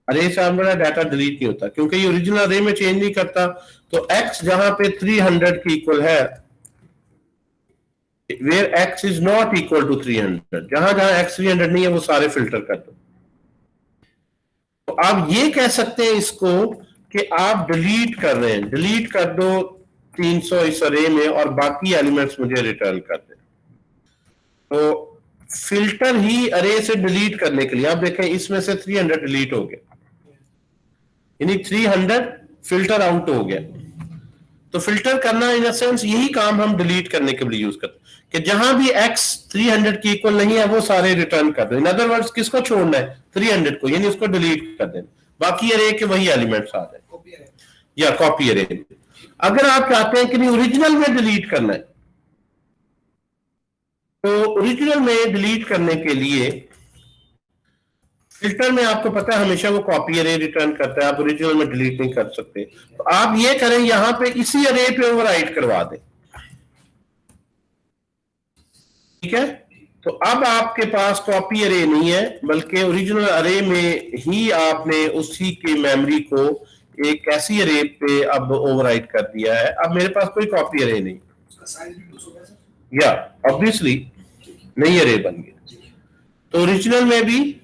अरे से हमारा डाटा डिलीट नहीं होता क्योंकि ये ओरिजिनल अरे में चेंज नहीं करता। तो x जहां पे 300 की इक्वल है, where x is not equal to 300, जहां जहां x 300 नहीं है वो सारे फिल्टर कर दो। तो आप ये कह सकते हैं इसको कि आप डिलीट कर रहे हैं, डिलीट कर दो 300 इस अरे में और बाकी एलिमेंट्स मुझे रिटर्न कर दे। तो फिल्टर ही अरे से डिलीट करने के लिए, आप देखें इसमें से 300 डिलीट हो गया, यानी 300 फिल्टर आउट हो गया। तो फिल्टर करना इन सेंस यही काम हम डिलीट करने के लिए यूज करते हैं कि जहां भी x 300 की इक्वल नहीं है वो सारे रिटर्न कर दो। इन अदर वर्ड्स किसको छोड़ना है? 300 को, यानी उसको डिलीट कर देना, बाकी अरे के वही एलिमेंट्स आ जाए या कॉपी अरे। अगर आप चाहते हैं कि नहीं ओरिजिनल में डिलीट करना है, तो ओरिजिनल में डिलीट करने के लिए फिल्टर में आपको पता है हमेशा वो कॉपी अरे रिटर्न करता है, आप ओरिजिनल में डिलीट नहीं कर सकते। तो आप ये करें, यहां पे इसी अरे पे ओवरराइट करवा दें, ठीक है। तो अब आपके पास कॉपी अरे नहीं है, बल्कि ओरिजिनल अरे में ही आपने उसी की मेमोरी को एक ऐसी अरे पे अब ओवरराइट कर दिया है। अब मेरे पास कोई कॉपी अरे नहीं, या ऑब्वियसली नई अरे बन गई। तो ओरिजिनल में भी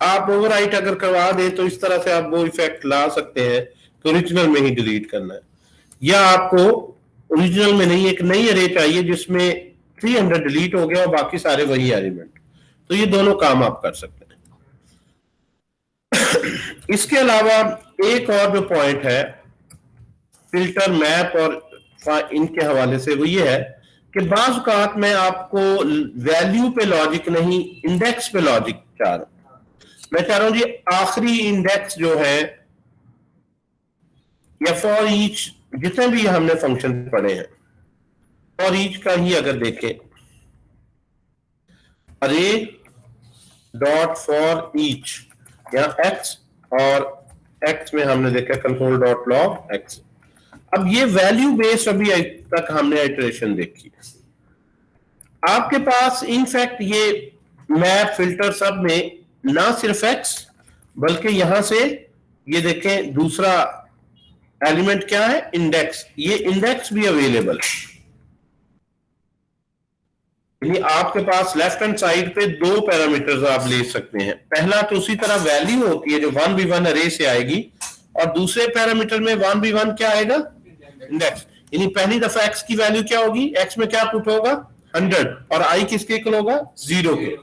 आप ओवरराइट अगर करवा दें तो इस तरह से आप वो इफेक्ट ला सकते हैं कि ओरिजिनल में ही डिलीट करना है, या आपको ओरिजिनल में नहीं एक नई अरे चाहिए जिसमें 300 डिलीट हो गया और बाकी सारे वही एलिमेंट। तो ये दोनों काम आप कर सकते हैं। इसके अलावा एक और जो पॉइंट है फिल्टर मैप और इनके हवाले से, वो ये है कि बाज़ औक़ात मैं आपको वैल्यू पे लॉजिक नहीं, इंडेक्स पे लॉजिक चाह रहा हूं। मैं चाह रहा हूं जी आखिरी इंडेक्स जो है, या फॉर ईच, जितने भी हमने फंक्शन पढ़े हैं, फॉर ईच का ही अगर देखें, अरे डॉट फॉर ईच, या एक्स, और एक्स में हमने देखा कंट्रोल डॉट लॉग एक्स। अब ये वैल्यू बेस्ड अभी तक हमने इटरेशन देखी। आपके पास इनफैक्ट ये मैप फिल्टर सब में ना सिर्फ एक्स, बल्कि यहां से ये देखें दूसरा एलिमेंट क्या है, इंडेक्स, ये इंडेक्स भी अवेलेबल है। यानी आपके पास लेफ्ट हैंड साइड पे 2 पैरामीटर्स आप ले सकते हैं। पहला तो उसी तरह वैल्यू होती है जो 1v1 अरे से आएगी, और दूसरे पैरामीटर में 1v1 क्या आएगा, इंडेक्स। यानी पहली दफा x की वैल्यू क्या होगी, x में क्या पुट होगा 100, और i किसके इक्वल होगा 0 के।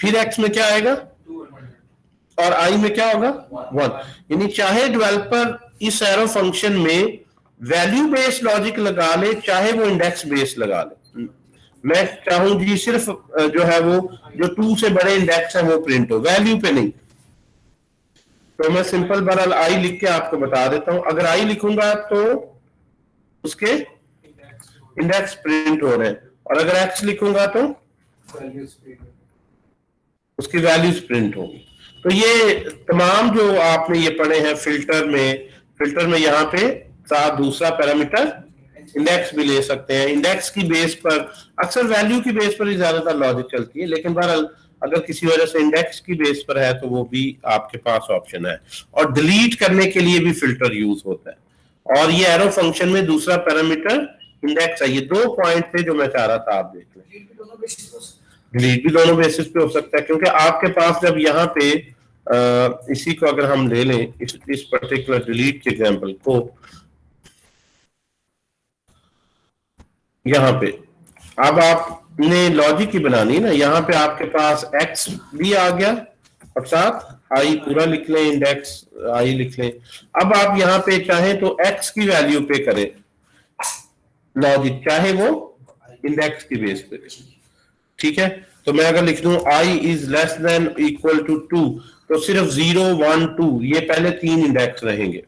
फिर x में क्या आएगा, और i में क्या होगा 1। यानी चाहे डेवलपर इस एरो फंक्शन में वैल्यू बेस्ड लॉजिक लगा ले, चाहे वो इंडेक्स बेस्ड लगा ले। मैं चाहूं जी सिर्फ जो है वो जो 2 से बड़े इंडेक्स है वो प्रिंट हो, वैल्यू पे नहीं। तो मैं सिंपल बहरहाल आई लिख के आपको बता देता हूं। अगर आई लिखूंगा तो उसके इंडेक्स प्रिंट हो रहे हैं, और अगर एक्स लिखूंगा तो उसकी वैल्यूज प्रिंट होगी। तो ये तमाम जो आपने ये पढ़े हैं फिल्टर में यहाँ पे साथ दूसरा पैरामीटर इंडेक्स भी ले सकते हैं। इंडेक्स की बेस पर, अक्सर वैल्यू की बेस पर ही ज्यादातर लॉजिक चलती है, लेकिन बहरहाल अगर किसी वजह से इंडेक्स की बेस पर है तो वो भी आपके पास ऑप्शन है। और डिलीट करने के लिए भी फिल्टर यूज होता है। और ये एरो फंक्शन में दूसरा पैरामीटर इंडेक्स है। ये 2 पॉइंट थे जो मैं चाह रहा था आप देख लें। डिलीट भी दोनों बेसिस पे हो सकता है, क्योंकि आपके पास जब यहाँ पे इसी को अगर हम ले लें, इस पर्टिकुलर डिलीट के एग्जांपल को, यहाँ पे अब आपने लॉजिक ही बनानी है ना। यहाँ पे आपके पास x भी आ गया और साथ i पूरा लिख लें, इंडेक्स i लिख लें। अब आप यहाँ पे चाहें तो x की वैल्यू पे करें लॉजिक, चाहे वो इंडेक्स की बेस पे, ठीक है। तो मैं अगर लिख दूं i is less than equal to 2, तो सिर्फ 0 1 2 ये पहले 3 इंडेक्स रहेंगे।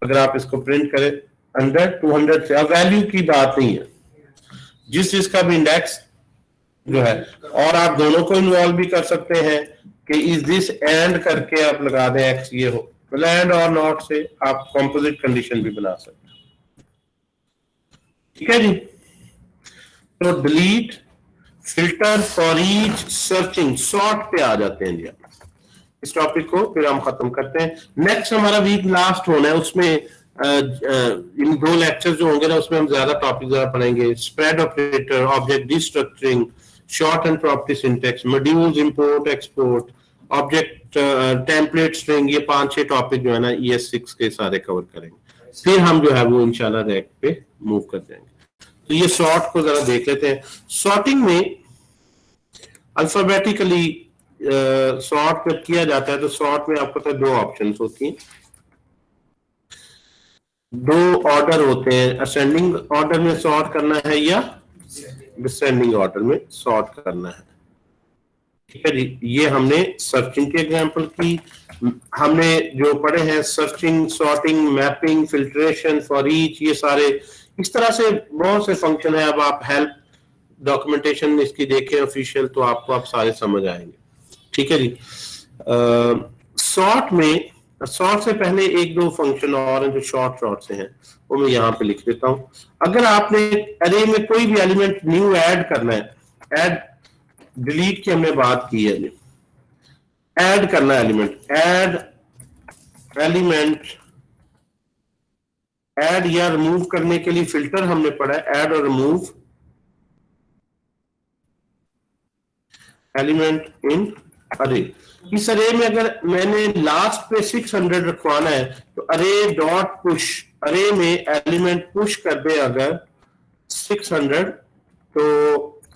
अगर आप इसको प्रिंट करें 100 200 से, अब वैल्यू की बात नहीं है, जिस जिसका भी इंडेक्स जो है, और आप दोनों को इन्वॉल्व भी कर सकते हैं कि इज दिस एंड करके आप लगा दें एक्स ये हो, एंड और नॉट से आप कंपोजिट कंडीशन भी बना सकते हैं। ठीक है जी, तो delete, filter, for each, searching, sort पे आ जाते हैं जी। इस टॉपिक को फिर हम खत्म करते हैं। नेक्स्ट हमारा वीक लास्ट होना है, उसमें इन 2 लेक्चर जो होंगे ना उसमें हम ज्यादा टॉपिक ज्यादा पढ़ेंगे। Spread operator, object destructuring, shorthand property syntax, modules, import export, object template string, ये 5-6 टॉपिक जो है ना ES6 के सारे कवर करेंगे। फिर हम जो है वो इंशाल्लाह रैक पे मूव कर जाएंगे। तो ये सॉर्ट को जरा देख लेते हैं। सॉर्टिंग में अल्फाबेटिकली सॉर्ट जब किया जाता है तो सॉर्ट में आपको पता है 2 ऑप्शंस होती हैं, 2 ऑर्डर होते हैं, असेंडिंग ऑर्डर में सॉर्ट करना है या डिसेंडिंग ऑर्डर में सॉर्ट करना है। ठीक है जी, ये हमने सर्चिंग के एग्जांपल की, हमने जो पढ़े हैं searching, sorting, mapping, filtration, for each, ये सारे इस तरह से बहुत से फंक्शन है। अब आप हेल्प डॉक्यूमेंटेशन इसकी देखें ऑफिशियल तो आपको आप सारे समझ आएंगे। ठीक है जी, सॉर्ट में, सॉर्ट से पहले 1-2 फंक्शन और हैं जो शॉर्ट से हैं, वो मैं यहाँ पे लिख देता हूँ। अगर आपने अरे में कोई भी एलिमेंट न्यू ऐड करना है, ऐड डिलीट की हमने बात की है जी, ऐड करना है एलिमेंट, ऐड एलिमेंट, ऐड या रिमूव करने के लिए फिल्टर हमने पढ़ा है, ऐड और रिमूव एलिमेंट इन अरे। इस अरे में अगर मैंने लास्ट पे 600 रखवाना है तो अरे डॉट पुश, अरे में एलिमेंट पुश कर दे अगर 600, तो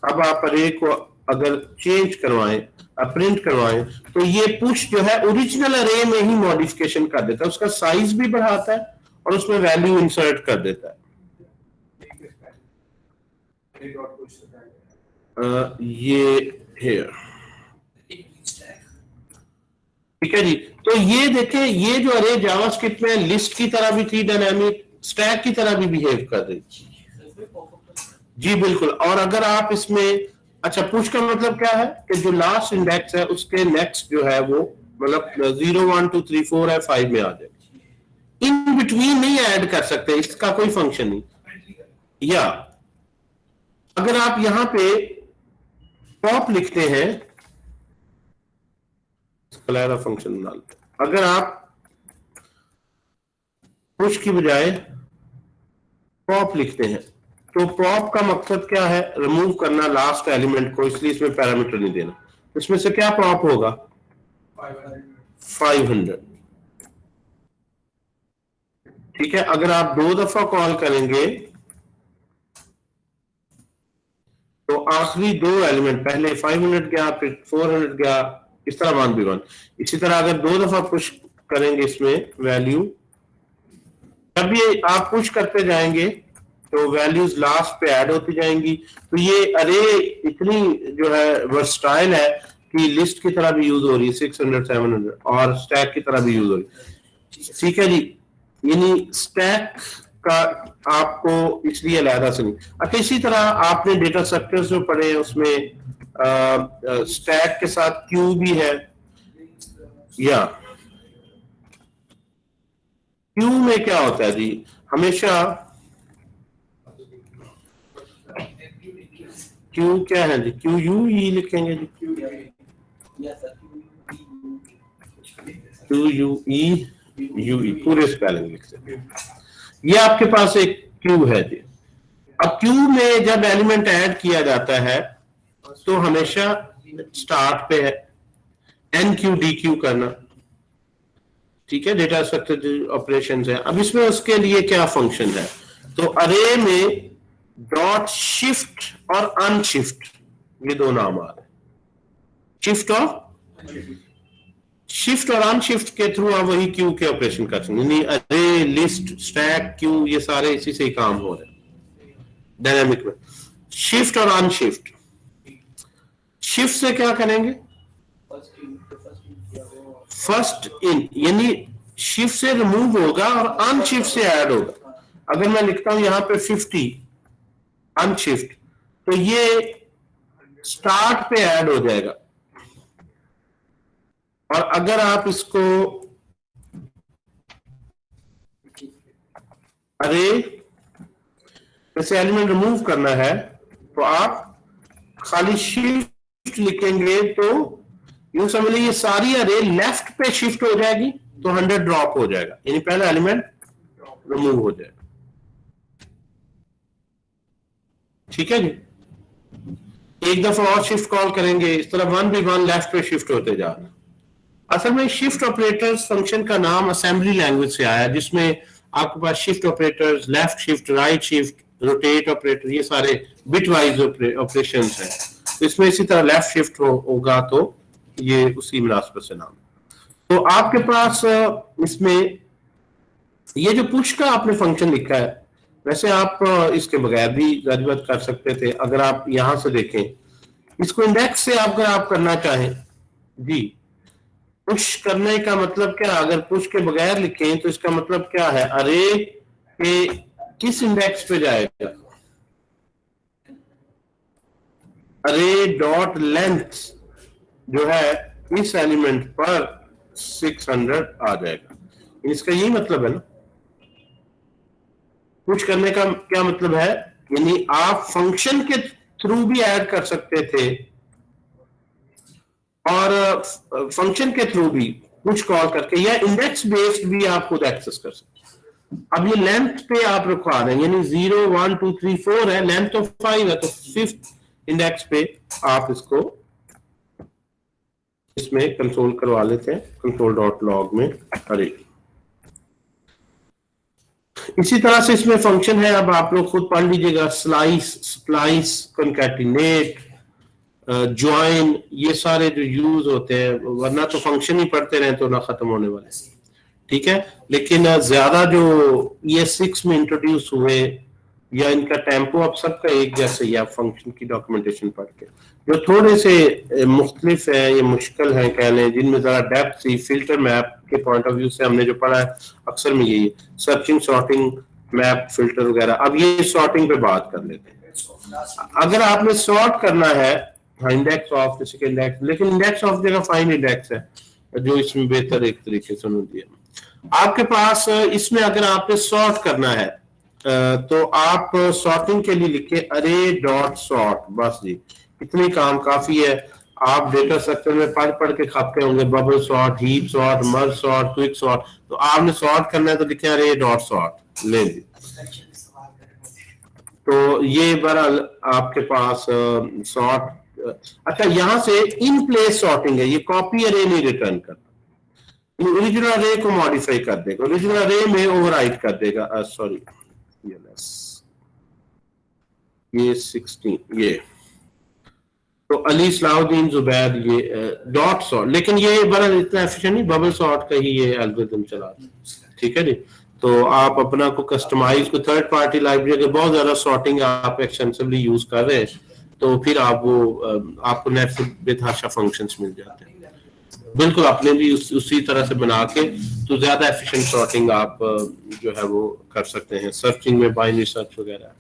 अब आप अरे को अगर चेंज करवाएं, प्रिंट करवाएं, तो ये पुश जो है ओरिजिनल अरे में ही मॉडिफिकेशन कर देता है, उसका साइज भी बढ़ाता है और उसमें वैल्यू इंसर्ट कर देता है। ये है, ठीक है जी। तो ये देखें, ये जो अरे जावास्क्रिप्ट में लिस्ट की तरह भी थी, डायनामिक स्टैक की तरह भी बिहेव कर रही थी जी, बिल्कुल। और अगर आप इसमें, अच्छा पुश का मतलब क्या है कि जो लास्ट इंडेक्स है उसके नेक्स्ट जो है वो मतलब 0 1 2 3 4 है 5 में आ जाए, इन बिटवीन नहीं ऐड कर सकते, इसका कोई फंक्शन नहीं। या अगर आप यहां पे पॉप लिखते हैं, फंक्शन डालते, अगर आप पुश की बजाय पॉप लिखते हैं तो पॉप का मकसद क्या है, रिमूव करना लास्ट एलिमेंट को, इसलिए इसमें पैरामीटर नहीं देना। इसमें से क्या पॉप होगा 500। ठीक है, अगर आप 2 दफा कॉल करेंगे तो आखिरी 2 एलिमेंट, पहले 500 गया फिर 400 गया, इस तरह 1 भी 1। इसी तरह अगर 2 दफा पुश करेंगे इसमें वैल्यू, जब भी आप पुश करते जाएंगे तो वैल्यूज लास्ट पे ऐड होती जाएंगी। तो ये अरे इतनी जो है वर्सटाइल है कि लिस्ट की तरह भी यूज हो रही है 600 700, और स्टैक की तरह भी यूज हो रही है। ठीक है जी, यानी स्टैक का आपको इसलिए अलहदा से नहीं। अच्छा, इसी तरह आपने डेटा स्ट्रक्चर्स जो पढ़े हैं उसमें स्टैक के साथ क्यू भी है, या क्यू में क्या होता है जी, हमेशा क्यू क्या है जी, क्यू यू ई लिखेंगे जी, क्यू यू ई पूरे स्पेलिंग लिख सकते हैं। ये आपके पास एक क्यू है जी। अब क्यू में जब एलिमेंट ऐड किया जाता है तो हमेशा स्टार्ट पे है एन क्यू डी क्यू करना। ठीक है, डेटा स्ट्रक्चर ऑपरेशंस है। अब इसमें उसके लिए क्या फंक्शन है, तो अरे में डॉट शिफ्ट और अनशिफ्ट, ये 2 नाम आ रहे हैं, शिफ्ट और अनशिफ्ट के थ्रू आप वही क्यू के ऑपरेशन कर सकते हैं। अरे, लिस्ट, स्टैक, क्यू, ये सारे इसी से ही काम हो रहे हैं डायनामिक में। शिफ्ट और अनशिफ्ट, शिफ्ट से क्या करेंगे, फर्स्ट इन, यानी शिफ्ट से रिमूव होगा और अनशिफ्ट से ऐड होगा। अगर मैं लिखता हूं यहाँ पे 50 अनशिफ्ट, तो ये स्टार्ट पे ऐड हो जाएगा। और अगर आप इसको अरे जैसे एलिमेंट रिमूव करना है तो आप खाली शिफ्ट लिखेंगे तो यूं समझ लीजिए ये सारी अरे लेफ्ट पे शिफ्ट हो जाएगी, तो 100 ड्रॉप हो जाएगा, यानी पहला एलिमेंट रिमूव हो जाएगा। ठीक है जी, एक दफा और शिफ्ट कॉल करेंगे, इस तरह 1 by 1 लेफ्ट पे शिफ्ट होते जा रहा है। असल में शिफ्ट ऑपरेटर्स फंक्शन का नाम असेंबली लैंग्वेज से आया, जिसमें आपके पास shift operators, left shift, right shift, rotate operator, ये सारे बिट वाइज ऑपरेशंस हैं। तो इसमें इसी तरह लेफ्ट शिफ्ट होगा तो ये उसी मुनासिबत से नाम। तो आपके पास इसमें ये जो पुश का आपने फंक्शन लिखा है, वैसे आप इसके बगैर भी जारी कर सकते थे। अगर आप यहां से देखें, इसको इंडेक्स से अगर आप करना चाहें जी, पुश करने का मतलब क्या, अगर पुश के बगैर लिखें तो इसका मतलब क्या है, अरे के किस इंडेक्स पे जाएगा, अरे डॉट लेंथ जो है इस एलिमेंट पर 600 आ जाएगा। इसका यही मतलब है ना, पुश करने का क्या मतलब है, यानी आप फंक्शन के थ्रू भी ऐड कर सकते थे और फंक्शन के थ्रू भी पुश कॉल करके, या इंडेक्स बेस्ड भी आप खुद एक्सेस कर सकते हैं। अब ये लेंथ पे आप रखवा दें, यानी 0 1 2 3 4 है, लेंथ तो 5 है, तो 5th इंडेक्स पे आप इसको इसमें कंसोल करवा लेते हैं, console.log में अरे। इसी तरह से इसमें फंक्शन है, अब आप लोग खुद पढ़ लीजिएगा, स्लाइस, स्प्लाइस, कॉन्कैटिनेट, ज्वाइन, ये सारे जो यूज होते हैं, वरना तो फंक्शन ही पढ़ते रहे तो ना खत्म होने वाले। ठीक है, लेकिन ज्यादा जो ES6 में इंट्रोड्यूस हुए या इनका टेम्पो अब सबका एक जैसे ही, आप फंक्शन की डॉक्यूमेंटेशन पढ़ के, जो थोड़े से मुख्तलिफ है, ये मुश्किल है कह लें, जिनमें जरा डेप्थ सी, फिल्टर मैप के पॉइंट ऑफ व्यू से हमने जो पढ़ा है अक्सर में यही सर्चिंग, सॉर्टिंग, मैप, फिल्टर वगैरह। अब ये सॉर्टिंग पे बात कर लेते हैं। अगर आपने सॉर्ट करना है, इंडेक्स ऑफ किसी के इंडेक्स, लेकिन इंडेक्स ऑफ जगह फाइंड इंडेक्स है जो इसमें बेहतर एक तरीके से उन्होंने दिया। आपके पास इसमें अगर आपने सॉर्ट करना है तो आप सॉर्टिंग के लिए लिखे अरे डॉट सॉर्ट, बस जी इतनी काम काफी है। आप डेटा स्ट्रक्चर में पढ़ के खाते होंगे, bubble sort, heap sort, merge sort, quick sort, तो आपने सॉर्ट करना है तो लिखे अरे डॉट सॉर्ट, ले जी। तो ये बहरहाल आपके पास सॉर्ट, अच्छा यहां से इन प्लेस सॉर्टिंग है, ये कॉपी अरे नहीं रिटर्न करता, ओरिजिनल अरे को मॉडिफाई कर देगा, ओरिजिनल अरे में ओवरराइट कर देगा। सॉरी ये 16 ये तो अली सलाउद्दीन जुबैर, ये डॉट सॉर्ट, लेकिन ये बड़ा इतना एफिशिएंट नहीं, बबल सॉर्ट का ही ये एल्गोरिथम चला रहा है। ठीक है जी, तो आप अपना को कस्टमाइज को थर्ड पार्टी लाइब्रेरी अगर बहुत ज्यादा सॉर्टिंग आप एक्सटेंसिवली यूज कर रहे हैं तो फिर आप वो आपको नेट से बेतहाशा फंक्शंस मिल जाते हैं। बिल्कुल अपने भी उसी तरह से बना के तो ज्यादा एफिशिएंट सॉर्टिंग आप जो है वो कर सकते हैं, सर्चिंग में बाइनरी सर्च वगैरह।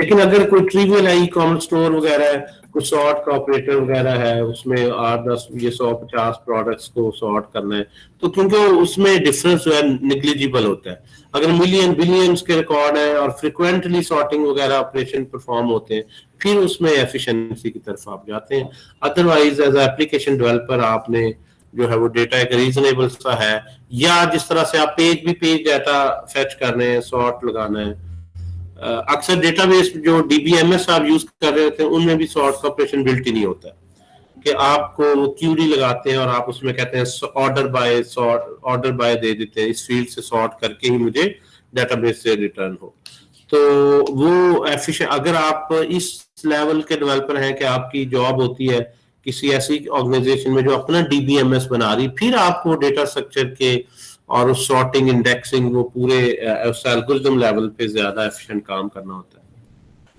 लेकिन अगर कोई ट्रिवियल है, ई कॉमर्स स्टोर वगैरह है, कुछ सॉर्ट का ऑपरेटर वगैरह है, उसमें 8-10 ये 100-50 प्रोडक्ट्स को सॉर्ट करना है, तो क्योंकि उसमें डिफरेंस जो है निग्लिजिबल होता है। अगर मिलियन बिलियंस के रिकॉर्ड है और फ्रिक्वेंटली सॉर्टिंग वगैरह ऑपरेशन परफॉर्म होते हैं, फिर उसमें एफिशिएंसी की तरफ आप जाते हैं। अदरवाइज एज एप्लीकेशन डेवलपर आपने जो है वो डेटा एक रीजनेबल सा है, या जिस तरह से आप पेज डाटा फेच करने हैं, सॉर्ट लगाना है। अक्सर डेटाबेस जो DBMS आप यूज कर रहे होते हैं उनमें भी सॉर्ट का ऑपरेशन बिल्ट ही नहीं होता कि आपको क्यूरी लगाते हैं और आप उसमें कहते हैं ऑर्डर बाय दे देते हैं, इस फील्ड से सॉर्ट करके ही मुझे डेटाबेस से रिटर्न हो। तो वो एफिशिएंट, अगर आप इस लेवल के डेवलपर हैं कि आपकी जॉब होती है किसी ऐसी ऑर्गेनाइजेशन में जो अपना DBMS बना रही, फिर आपको डेटा स्ट्रक्चर के और उस सॉर्टिंग, इंडेक्सिंग, वो पूरे एल्गोरिथम लेवल पे ज्यादा एफिशिएंट काम करना होता है।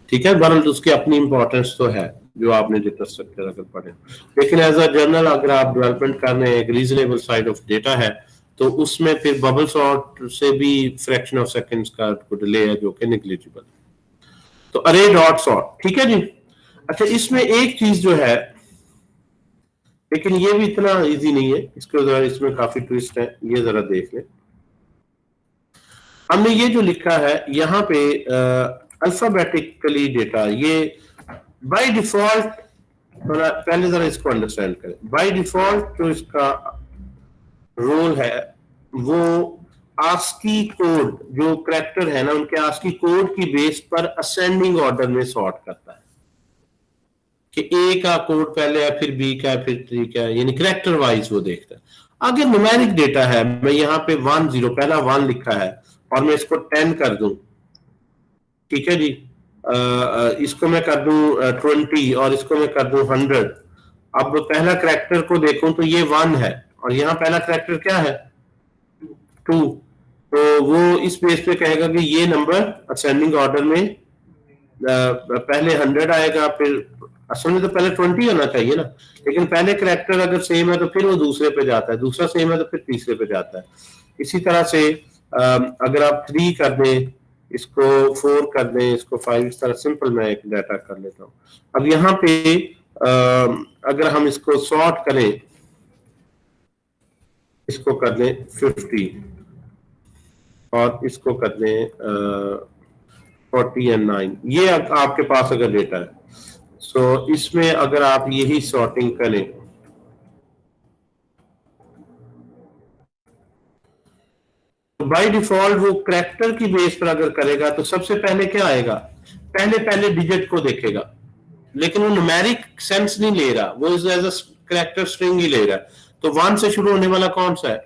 ठीक है, बहरहाल उसकी अपनी इंपॉर्टेंस तो है जो आपने डेटा स्ट्रक्चर अगर पढ़े, लेकिन एज अ जर्नल अगर आप डेवलपमेंट कर रहे हैं, एक रीजनेबल साइड ऑफ डेटा है, तो उसमें फिर बबल सॉर्ट से भी फ्रैक्शन ऑफ सेकंड्स का डिले है जो कि नेग्लिजिबल। तो अरे डॉट सॉर्ट, ठीक है जी। अच्छा, इसमें एक चीज जो है, लेकिन ये भी इतना इजी नहीं है, इसमें काफी ट्विस्ट है, ये जरा देख लें। हमने ये जो लिखा है यहाँ पे अल्फाबेटिकली डेटा, ये बाय डिफॉल्ट, पहले जरा इसको अंडरस्टैंड करें। बाय डिफॉल्ट जो इसका रोल है वो आस्की कोड, जो करैक्टर है ना उनके आस्की कोड की बेस पर असेंडिंग ऑर्डर में सॉर्ट करता है कि ए का कोड पहले है, फिर बी का है, फिर सी का है, यानी करैक्टर वाइज वो देखता है। अगर न्यूमेरिक डेटा है, मैं यहाँ पे 1 0 पहला 1 लिखा है और मैं इसको 10 कर दूं, ठीक है जी, इसको मैं कर दूं 20 और इसको मैं कर दूं 100। अब पहला करैक्टर को देखूं तो ये 1 है और यहाँ पहला करैक्टर क्या है 2, तो वो इस बेस पे कहेगा कि ये नंबर असेंडिंग ऑर्डर में पहले 100 आएगा, फिर असल में तो पहले 20 होना चाहिए ना, लेकिन पहले करैक्टर अगर सेम है तो फिर वो दूसरे पे जाता है, दूसरा सेम है तो फिर तीसरे पे जाता है। इसी तरह से अगर आप 3 कर दें, इसको 4 कर दें, इसको 5, इस तरह सिंपल मैं एक डाटा कर लेता हूँ। अब यहाँ पे अगर हम इसको सॉर्ट करें, इसको कर दें 50 और इसको कर दें 40 and 9, ये आपके पास अगर डेटा है, सो इसमें अगर आप यही सॉर्टिंग करें, तो बाय डिफॉल्ट वो करैक्टर की बेस पर अगर करेगा तो सबसे पहले क्या आएगा, पहले डिजिट को देखेगा, लेकिन वो न्यूमेरिक सेंस नहीं ले रहा, वो एज अ करैक्टर स्ट्रिंग ही ले रहा है। तो 1 से शुरू होने वाला कौन सा है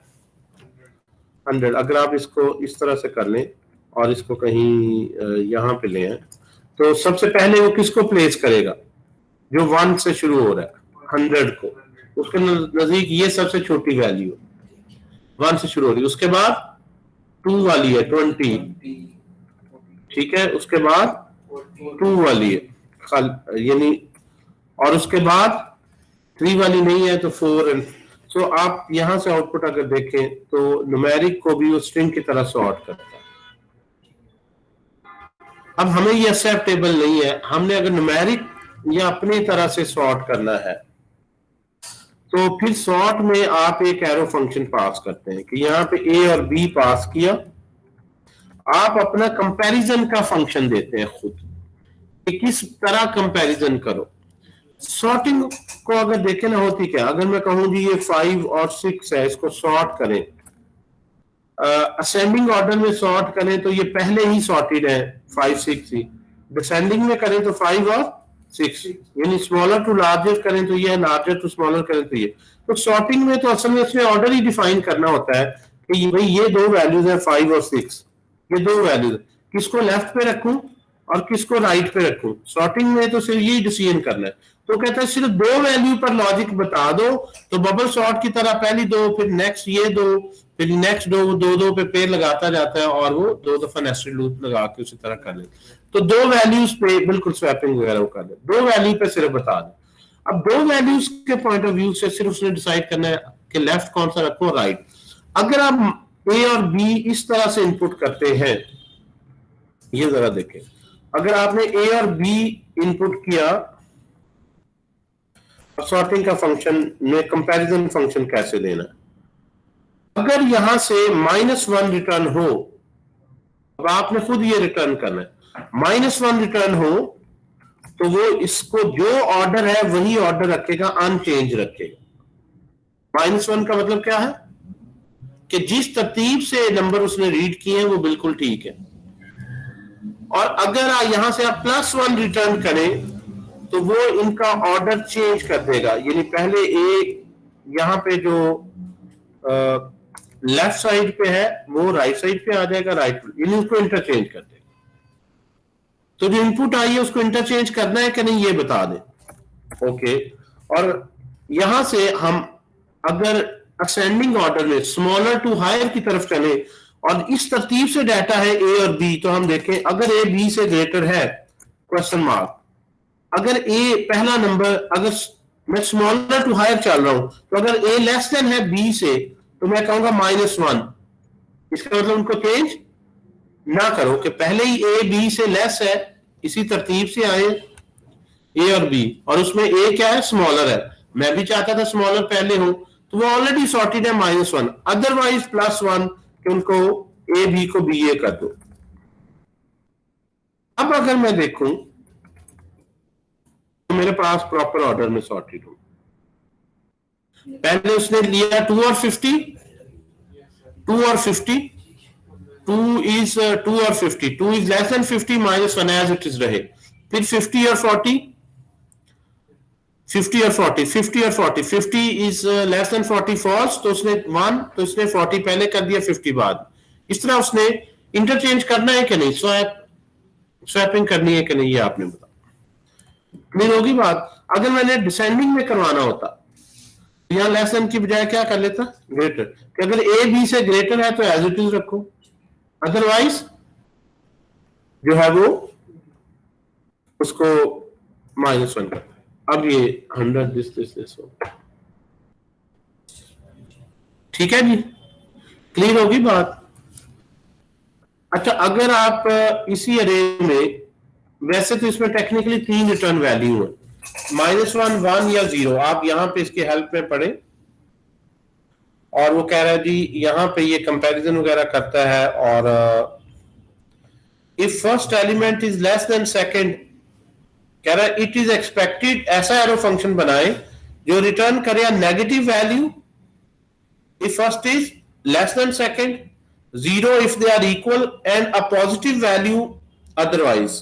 100। अगर आप इसको इस तरह से कर लें और इसको कहीं यहाँ पे ले आए, तो सबसे पहले वो किसको प्लेस करेगा, जो 1 से शुरू हो रहा है 100 को, उसके नजदीक ये सबसे छोटी वैल्यू 1 से शुरू हो रही है, उसके बाद 2 वाली है 20, ठीक है, उसके बाद 2 वाली है यानी, और उसके बाद 3 वाली नहीं है तो 4 एंड सो आप यहां से आउटपुट अगर देखें तो न्यूमेरिक को भी वो स्ट्रिंग की तरह सॉर्ट करता है। अब हमें ये एक्सेप्टेबल नहीं है, हमने अगर न्यूमेरिक या अपनी तरह से सॉर्ट करना है तो फिर सॉर्ट में आप एक एरो फंक्शन पास करते हैं कि यहाँ पे ए और बी पास किया, आप अपना कंपैरिजन का फंक्शन देते हैं खुद कि किस तरह कंपैरिजन करो। सॉर्टिंग को अगर देखें ना होती क्या, अगर मैं कहूं जी ये 5 और 6 है, इसको सॉर्ट करें, असेंडिंग ऑर्डर में सॉर्ट करें तो ये पहले ही सॉर्टेड है 5 6 ही, डिसेंडिंग में करें तो 5 और 6, यानी स्मॉलर टू लार्जर करें तो ये, लार्जर टू स्मॉलर करें तो ये। तो सॉर्टिंग में तो असल में इसमें ऑर्डर ही डिफाइन करना होता है कि भाई ये 2 वैल्यूज है 5 और 6, ये 2 वैल्यूज, किसको लेफ्ट पे रखूं और किसको राइट पे रखूं। सॉर्टिंग में तो सिर्फ यही डिसीजन करना है। तो कहता है सिर्फ 2 वैल्यू पर लॉजिक बता दो, तो बबल सॉर्ट की तरह पहली 2, फिर नेक्स्ट ये 2, फिर नेक्स्ट 2 पे पेड़ लगाता जाता है और वो 2 दफा नेस्टेड लूप लगा के उसी तरह कर ले। तो 2 वैल्यूज पे बिल्कुल स्वैपिंग वगैरह कर दे, 2 वैल्यू पे सिर्फ बता दे। अब 2 वैल्यूज के पॉइंट ऑफ व्यू से सिर्फ उसने डिसाइड करना है कि लेफ्ट कौन सा रखो, राइट। अगर आप ए और बी इस तरह से इनपुट करते हैं, ये जरा देखें, अगर आपने ए और बी इनपुट किया, सॉर्टिंग का फंक्शन में कंपैरिजन फंक्शन कैसे देना है। अगर यहां से -1 रिटर्न हो, अब आपने खुद ये रिटर्न करना है, -1 रिटर्न हो तो वो इसको जो ऑर्डर है वही ऑर्डर रखेगा, अनचेंज रखेगा। -1 का मतलब क्या है कि जिस तरतीब से नंबर उसने रीड किए हैं वो बिल्कुल ठीक है। और अगर यहां से आप +1 रिटर्न करें तो वो इनका ऑर्डर चेंज कर देगा, यानी पहले ए यहां पे जो लेफ्ट साइड पे है वो राइट साइड पे आ जाएगा, राइट, यानी उसको इंटरचेंज कर देगा। तो जो इनपुट आई है उसको इंटरचेंज करना है कि नहीं ये बता दे, ओके। और यहां से हम अगर असेंडिंग ऑर्डर में स्मॉलर टू हायर की तरफ चले और इस तरतीब से डाटा है ए और बी, तो हम देखें अगर ए बी से ग्रेटर है क्वेश्चन मार्क, अगर ए पहला नंबर, अगर मैं स्मॉलर टू हायर चल रहा हूं तो अगर ए लेस देन है बी से तो मैं कहूंगा -1। इसका मतलब उनको चेंज ना करो कि पहले ही ए बी से लेस है, इसी तरतीब से आए ए और बी, और उसमें ए क्या है, स्मॉलर है। मैं भी चाहता था स्मॉलर पहले हो, तो वो ऑलरेडी सॉर्टेड है -1, अदरवाइज +1 कि उनको ए बी को बी ए कर दो। अब अगर मैं देखूं तो मेरे पास प्रॉपर ऑर्डर में सॉर्टेड हूं। पहले उसने लिया 2 और 50, 2 और 50, 2 इज 2 और 50, 2 is less than 50 -1 as it is रहे। फिर 50 और 40, 50 और 40, 50 और 40, 50 इज लेस देन 40 फॉल्स, तो उसने 1, तो उसने 40 पहले कर दिया, 50 बाद। इस तरह उसने इंटरचेंज करना है कि नहीं, स्वैपिंग करनी है कि नहीं, ये आपने बताया। क्लियर होगी बात। अगर मैंने डिसेंडिंग में करवाना होता, यहां लेस देन की बजाय क्या कर लेता, ग्रेटर, कि अगर ए बी से ग्रेटर है तो एज इट इज रखो, अदरवाइज जो है वो उसको -1 करता है। अब ये 100 दिस हो, ठीक है जी, क्लियर होगी बात। अच्छा, अगर आप इसी अरे में, वैसे तो इसमें टेक्निकली 3 रिटर्न वैल्यू है, -1, 1 या 0। आप यहां पे इसके हेल्प में पढ़े, और वो कह रहा है जी यहां पे ये कंपैरिजन वगैरह करता है, और if first element is less then second, कह रहा है इट इज एक्सपेक्टेड, ऐसा एरो फंक्शन बनाए जो रिटर्न करे negative value if first is less than second, 0 if they are equal, and a positive value otherwise.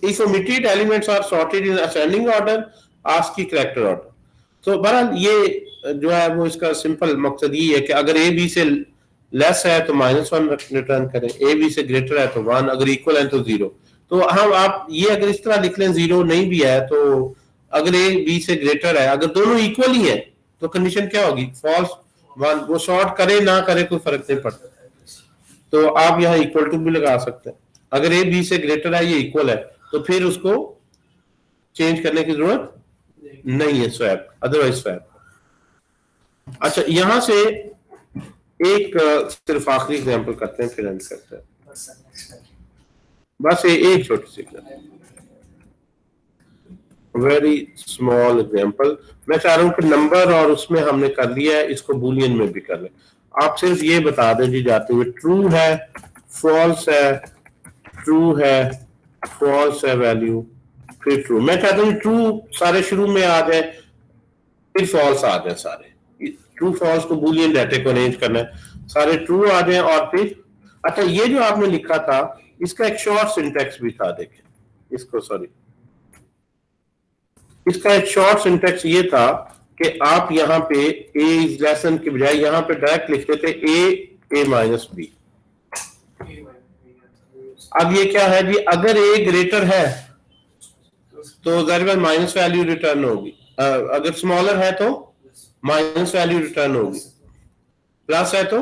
If omitted elements are sorted in ascending order, ask की character order. तो बहरहाल ये जो है वो इसका सिंपल मकसद ये है कि अगर ए बी से लेस है तो -1 रिटर्न करें, ए बी से ग्रेटर है तो 1, अगर इक्वल है तो 0। तो हम आप ये अगर इस तरह लिख लें, 0 नहीं भी है तो अगर ए बी से ग्रेटर है, अगर दोनों इक्वल ही है तो कंडीशन क्या होगी, फॉल्स 1। वो शॉर्ट करे ना करे कोई फर्क नहीं पड़ता, तो आप यहाँ इक्वल टू भी लगा सकते हैं। अगर ए बी से ग्रेटर है, ये इक्वल है, तो फिर उसको चेंज करने की जरूरत नहीं है, स्वैप, अदरवाइज स्वैप। अच्छा, यहां से एक सिर्फ आखिरी एग्जांपल करते हैं, फिर एंड करते हैं। बस एक छोटी सी वेरी स्मॉल एग्जांपल। मैं चाह रहा हूं कि नंबर और उसमें हमने कर लिया है, इसको बूलियन में भी कर ले। आप सिर्फ ये बता दें जी जाते हुए, ट्रू है, फॉल्स है, ट्रू है, फॉल्स है वैल्यू, फिर ट्रू। मैं चाहता हूँ ट्रू सारे शुरू में आ जाए, फिर फॉल्स आ जाए सारे। ट्रू फॉल्स को बूलियन डाटे को अरेंज करना है, सारे ट्रू आ जाए और फिर। अच्छा, ये जो आपने लिखा था इसका एक शॉर्ट सिंटेक्स भी था, देखें इसको, सॉरी, इसका एक शॉर्ट सिंटेक्स ये था कि आप यहाँ पे ए इज लेस देन की बजाय यहाँ पे डायरेक्ट लिख देते ए माइनस बी। अब ये क्या है जी, अगर ए ग्रेटर है तो जाहिर माइनस वैल्यू रिटर्न होगी, अगर स्मॉलर है तो माइनस वैल्यू रिटर्न होगी, प्लस है तो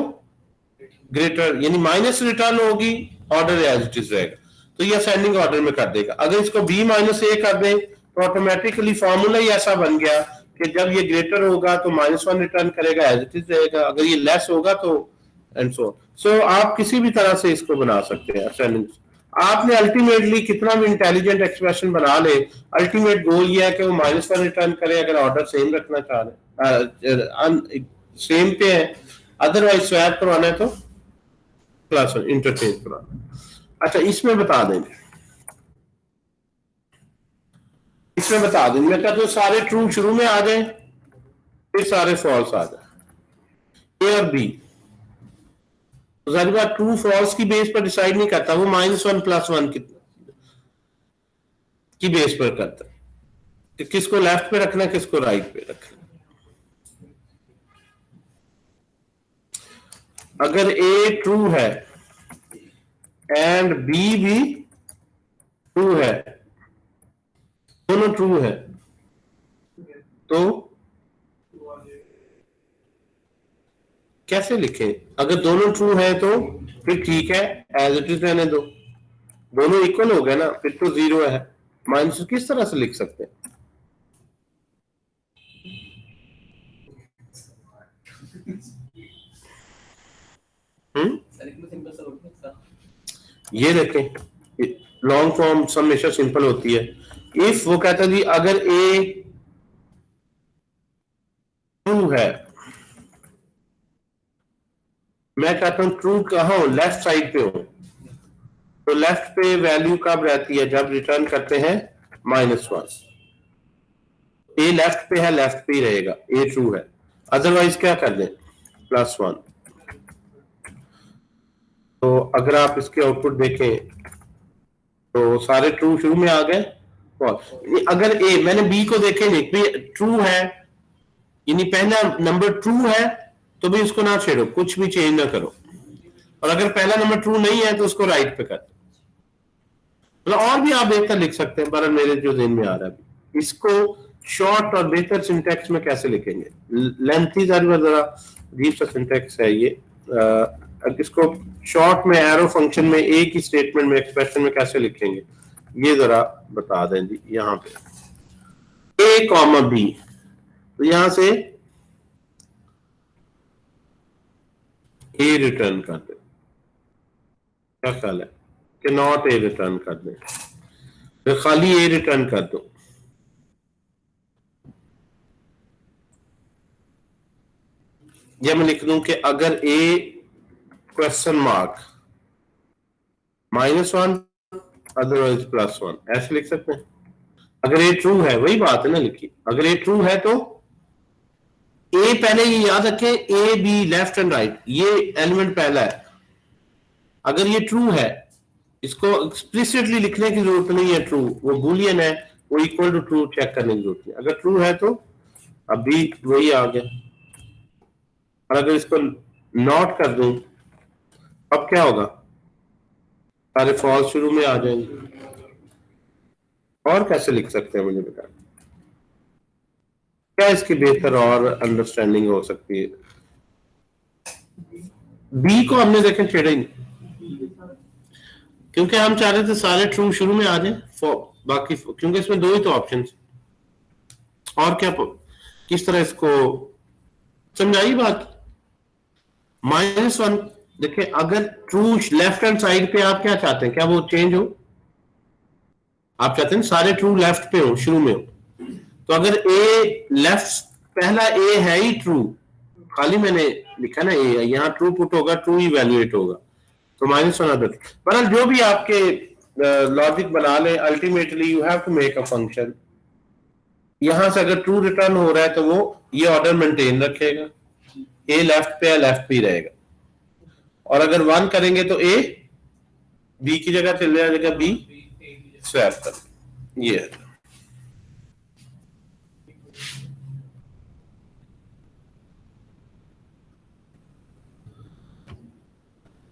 ग्रेटर, यानी माइनस रिटर्न होगी, ऑर्डर एज इट इज रहेगा। तो ये असेंडिंग ऑर्डर में कर देगा। अगर इसको बी माइनस ए कर दें तो ऑटोमेटिकली फॉर्मूला ही ऐसा बन गया कि जब ये ग्रेटर होगा तो -1 रिटर्न करेगा, एज इट इज रहेगा, अगर ये लेस होगा तो एंड सो आप किसी भी तरह से इसको बना सकते हैं असेंडिंग। आपने अल्टीमेटली कितना भी इंटेलिजेंट एक्सप्रेशन बना ले, अल्टीमेट गोल ये है कि वो -1 रिटर्न करे अगर ऑर्डर सेम रखना चाह रहे, सेम पे है, अदरवाइज स्वैप करवाना है तो +1 इंटरचेंज करवाना। अच्छा, इसमें बता देंगे, इसमें बता देंगे, मैं कहता हूँ सारे ट्रू शुरू में आ जाए, फिर सारे फॉल्स आ जाए। ए और बी जाहिर बात ट्रू फॉल्स की बेस पर डिसाइड नहीं करता, वो -1 +1 की बेस पर करता है कि किसको लेफ्ट पे रखना है, किसको राइट पे रखना है। अगर ए ट्रू है एंड बी भी ट्रू है, दोनों ट्रू है, तो कैसे लिखें? अगर दोनों ट्रू है तो फिर ठीक है, एज इट इज रहने दो, दोनों इक्वल हो गए ना, फिर तो 0 है, माइनस किस तरह से लिख सकते हैं? ये देखें लॉन्ग फॉर्म हमेशा सिंपल होती है। इफ वो कहता है जी अगर ए ट्रू है, मैं कहता हूं ट्रू कहां हूं, लेफ्ट साइड पे हूं, तो लेफ्ट पे वैल्यू कब रहती है, जब रिटर्न करते हैं -1। ए लेफ्ट पे है, लेफ्ट पे ही रहेगा, ए ट्रू है। अदरवाइज क्या कर दें, +1। तो अगर आप इसके आउटपुट देखें तो सारे ट्रू शुरू में आ गए। अगर ए, मैंने बी को देखे नहीं, ट्रू है यानी पहला नंबर ट्रू है तो भी उसको ना छेड़ो, कुछ भी चेंज ना करो। और अगर पहला नंबर ट्रू नहीं है तो उसको राइट पे कर, मतलब और भी आप बेहतर लिख सकते हैं, पर मेरे जो ज़हन में आ रहा है इसको शॉर्ट और बेहतर सिंटैक्स में कैसे लिखेंगे। लेंथी जरा अजीब सा सिंटैक्स है ये। इसको शॉर्ट में एरो फंक्शन में एक ही स्टेटमेंट में एक्सप्रेशन में कैसे लिखेंगे, ये जरा बता दें जी। यहाँ पे ए कॉमा बी, तो यहां से ए रिटर्न कर दे, क्या ख्याल है कि नॉट ए रिटर्न कर दे, फिर खाली ए रिटर्न कर दो। या मैं लिख दूं कि अगर ए क्वेश्चन मार्क -1 अदरवाइज +1, ऐसे लिख सकते हैं। अगर ए ट्रू है, वही बात है ना लिखी, अगर ए ट्रू है तो ए पहले, ये याद रखें A be left and right, ये एलिमेंट पहला है। अगर ये ट्रू है, इसको एक्सप्लिसिटली लिखने की जरूरत नहीं है, ट्रू वो बूलियन है, वो इक्वल टू ट्रू चेक करने की जरूरत नहीं। अगर ट्रू है तो अभी वही आ गया, और अगर इसको नॉट कर दूं अब क्या होगा, सारे फॉल्स शुरू में आ जाएंगे। और कैसे लिख सकते हैं मुझे बता, क्या इसकी बेहतर और अंडरस्टैंडिंग हो सकती है। बी को हमने देखें छेड़ा ही नहीं, क्योंकि हम चाह रहे थे सारे ट्रू शुरू में आ जाए, बाकी क्योंकि इसमें दो ही तो ऑप्शन, और क्या किस तरह इसको समझाई बात। -1 देखिए, अगर ट्रू लेफ्ट हैंड साइड पे आप क्या चाहते हैं, क्या वो चेंज हो, आप चाहते हैं सारे ट्रू लेफ्ट पे हो, शुरू में हो। तो अगर ए लेफ्ट, पहला ए है ही ट्रू, खाली मैंने लिखा ना ए, यहाँ ट्रू पुट होगा, ट्रू इवैल्यूएट होगा, तो -1 अदर। बहरहाल जो भी आपके लॉजिक बना ले, ultimately you have to make a function. यहां से अगर ट्रू रिटर्न हो रहा है तो वो ये ऑर्डर मेंटेन रखेगा, ए लेफ्ट पे है, लेफ्ट पे ही रहेगा। और अगर 1 करेंगे तो ए बी की जगह चले जाएगा, बी स्वैप कर, ये है।